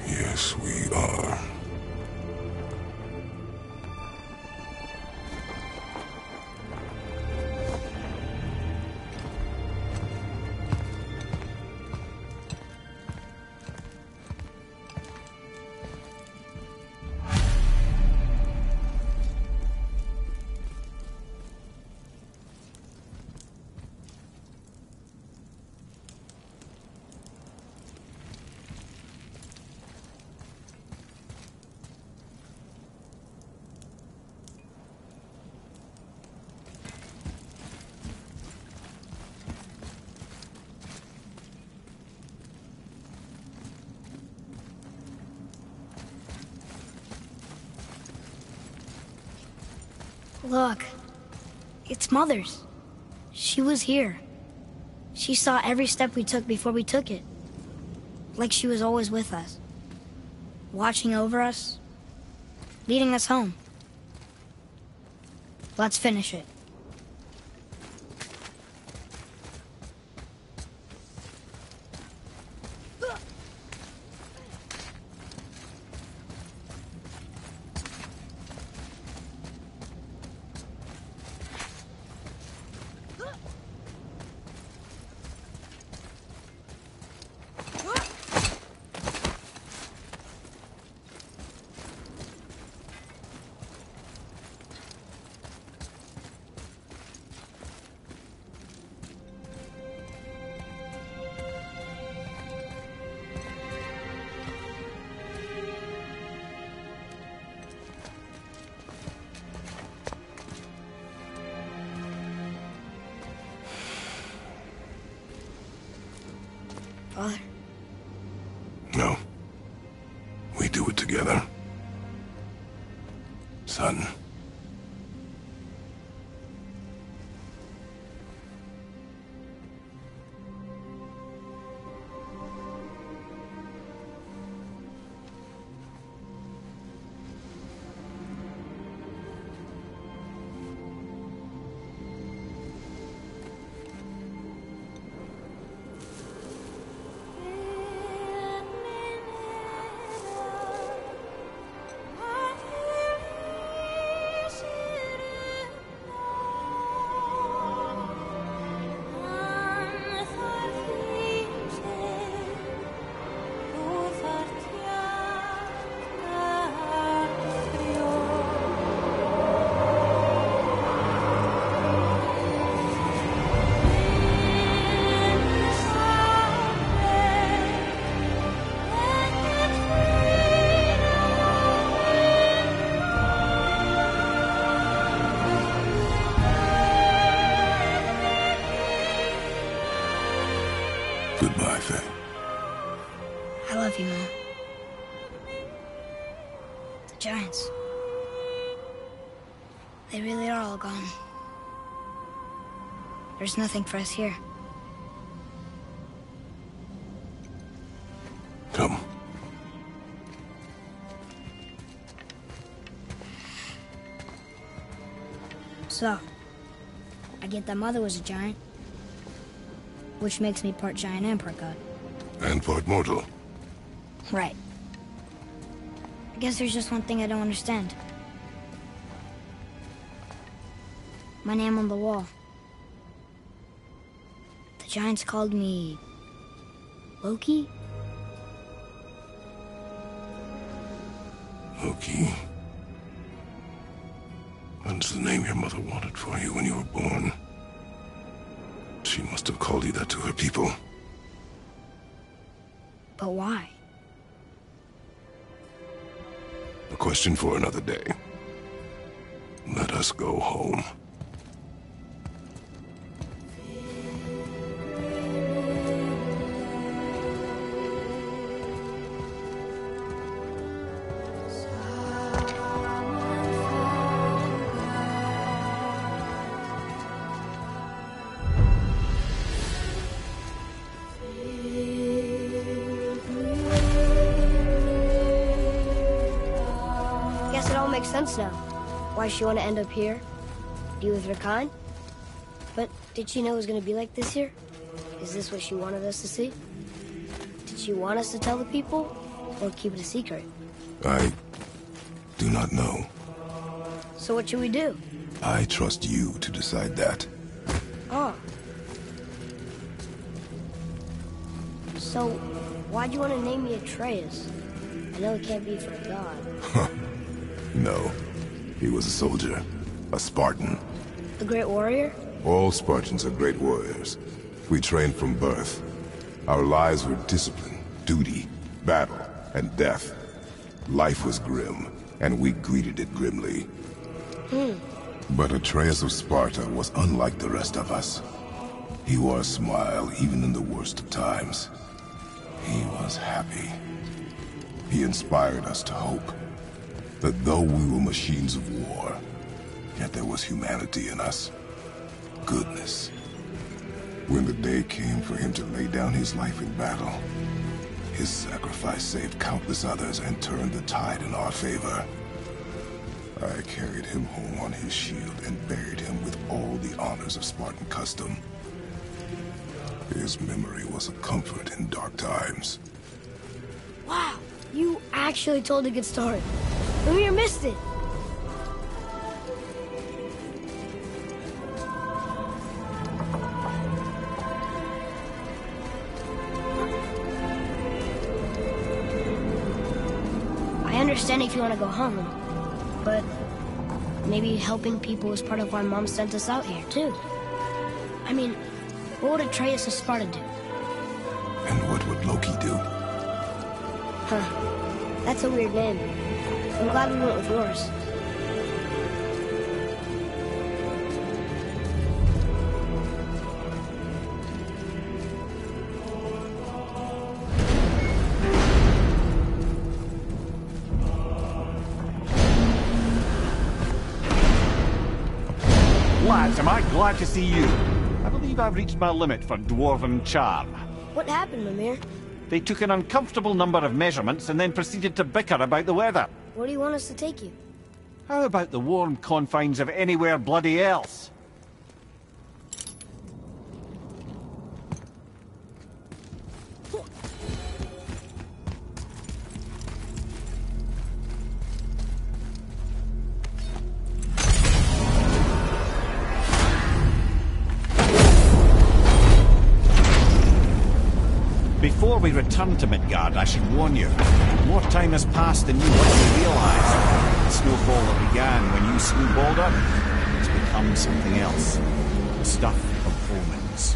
Yes, we are. Look, it's Mother's. She was here. She saw every step we took before we took it. Like she was always with us. Watching over us. Leading us home. Let's finish it. Father? No. We do it together. Son. Goodbye, Faye. I love you, Mom. The Giants. They really are all gone. There's nothing for us here. Come. So, I get that Mother was a giant. Which makes me part giant and part god. And part mortal. Right. I guess there's just one thing I don't understand. My name on the wall. The Giants called me... Loki? Loki. That's the name your mother wanted for you when you were born. She must have called you that to her people. But why? A question for another day. Let us go home. Makes sense now. Why she want to end up here? Be with her kind? But did she know it was going to be like this here? Is this what she wanted us to see? Did she want us to tell the people? Or keep it a secret? I do not know. So what should we do? I trust you to decide that. Oh. So, why'd you want to name me Atreus? I know it can't be for a god. No. He was a soldier. A Spartan. A great warrior? All Spartans are great warriors. We trained from birth. Our lives were discipline, duty, battle, and death. Life was grim, and we greeted it grimly. But Atreus of Sparta was unlike the rest of us. He wore a smile even in the worst of times. He was happy. He inspired us to hope that though we were machines of war, Yet there was humanity in us. Goodness. When the day came for him to lay down his life in battle, his sacrifice saved countless others and turned the tide in our favor. I carried him home on his shield and buried him with all the honors of Spartan custom. His memory was a comfort in dark times. Wow, you actually told a good story. Lemire missed it. I understand if you want to go home, but maybe helping people is part of why Mom sent us out here, too. I mean, what would Atreus of Sparta do? And what would Loki do? Huh. That's a weird name. I'm glad we went with yours. Lads, am I glad to see you. I believe I've reached my limit for dwarven charm. What happened, Lemire? They took an uncomfortable number of measurements and then proceeded to bicker about the weather. Where do you want us to take you? How about the warm confines of anywhere bloody else? Before we return to Midgard, I should warn you. More time has passed than you likely realise. The snowfall that began when you slew Balder has become something else. The stuff of omens.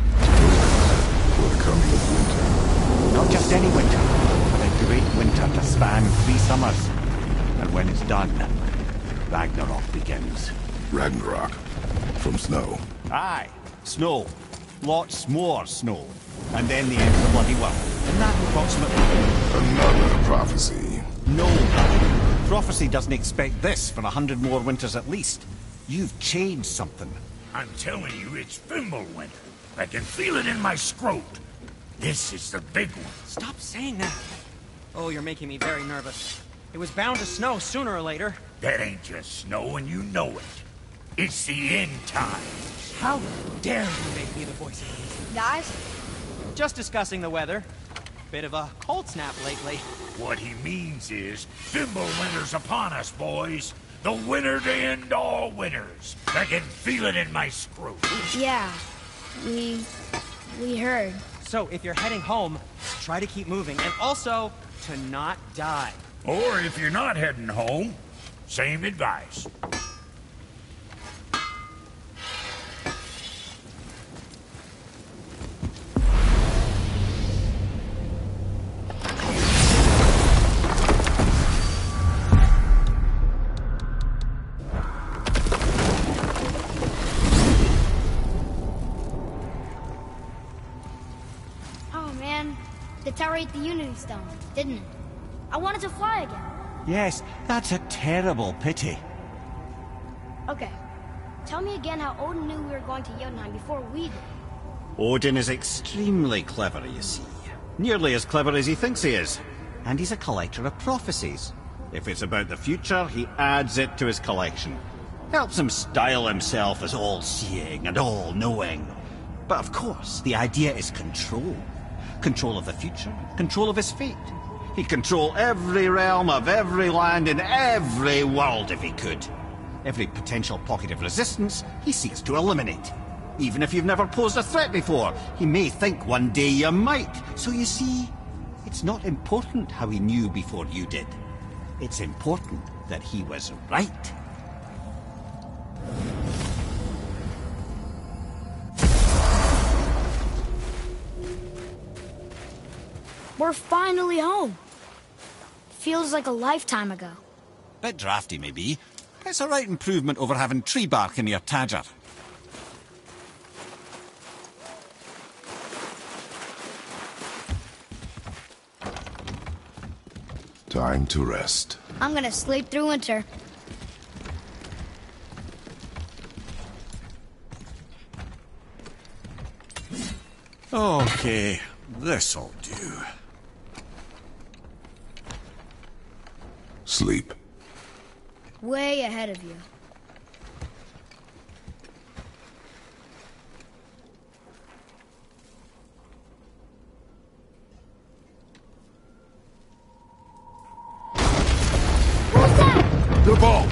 For the coming of winter. Not just any winter, but a great winter to span 3 summers. And when it's done, Ragnarok begins. Ragnarok. From snow. Aye, snow. Lots more snow. And then the end of the bloody world. And that approximately... Another prophecy. No, prophecy doesn't expect this for 100 more winters at least. You've changed something. I'm telling you, it's Fimbulwinter. I can feel it in my scrot. This is the big one. Stop saying that. Oh, you're making me very nervous. It was bound to snow sooner or later. That ain't just snow, and you know it. It's the end times. How dare you make me the voice of reason? Guys? Just discussing the weather. Bit of a cold snap lately. What he means is, Fimbulwinter's upon us, boys. The winter to end all winters. I can feel it in my scrot. Yeah. We heard. So, if you're heading home, try to keep moving, and also to not die. Or if you're not heading home, same advice. The tower ate the Unity Stone, didn't it? I wanted to fly again. Yes, that's a terrible pity. Okay. Tell me again how Odin knew we were going to Jotunheim before we did. Odin is extremely clever, you see. Nearly as clever as he thinks he is. And he's a collector of prophecies. If it's about the future, he adds it to his collection. Helps him style himself as all-seeing and all-knowing. But of course, the idea is control. Control of the future, control of his fate. He'd control every realm of every land in every world if he could. Every potential pocket of resistance, he seeks to eliminate. Even if you've never posed a threat before, he may think one day you might. So you see, it's not important how he knew before you did. It's important that he was right. We're finally home. Feels like a lifetime ago. Bit drafty, maybe. It's a right improvement over having tree bark in your tadger. Time to rest. I'm gonna sleep through winter. Okay, this'll do. Sleep. Way ahead of you. The ball!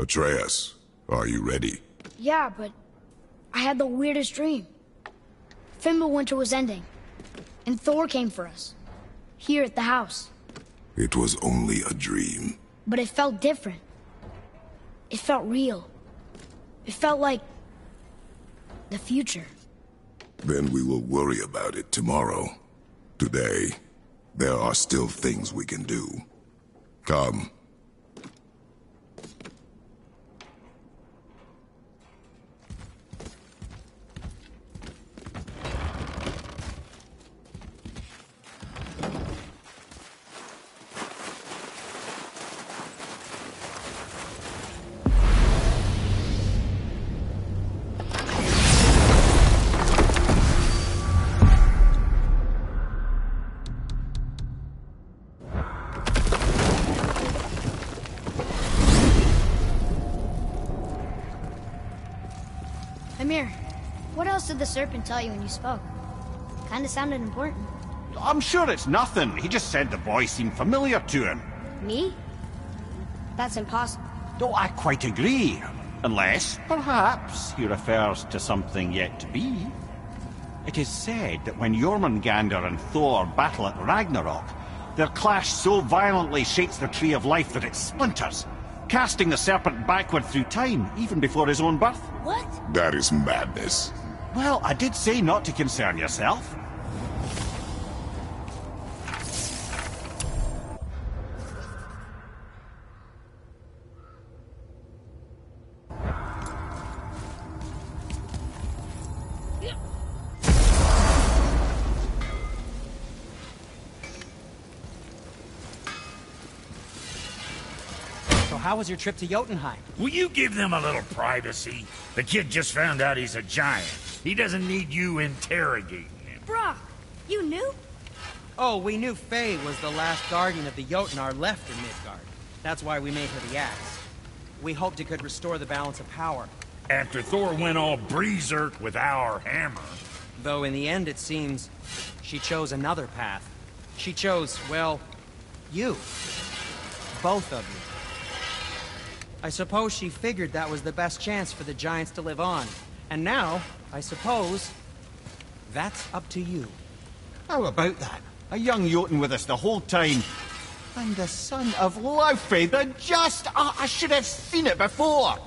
Atreus, are you ready? Yeah, but I had the weirdest dream. Fimbulwinter was ending, and Thor came for us, here at the house. It was only a dream. But it felt different. It felt real. It felt like the future. Then we will worry about it tomorrow. Today, there are still things we can do. Come. Amir, what else did the serpent tell you when you spoke? Kinda sounded important. I'm sure it's nothing. He just said the boy seemed familiar to him. Me? That's impossible. Oh, I quite agree. Unless, perhaps, he refers to something yet to be. It is said that when Jormungandr and Thor battle at Ragnarok, their clash so violently shakes the Tree of Life that it splinters, casting the serpent backward through time, even before his own birth. What? That is madness. Well, I did say not to concern yourself. So how was your trip to Jotunheim? Will you give them a little privacy? The kid just found out he's a giant. He doesn't need you interrogating him. Brock, you knew? Oh, we knew Faye was the last guardian of the Jotnar left in Midgard. That's why we made her the axe. We hoped it could restore the balance of power. After Thor went all berserk with our hammer. Though in the end, it seems, she chose another path. She chose, well, you. Both of you. I suppose she figured that was the best chance for the giants to live on. And now, I suppose, that's up to you. How about that? A young Jotun with us the whole time. And the son of Laufey, the just... I should have seen it before.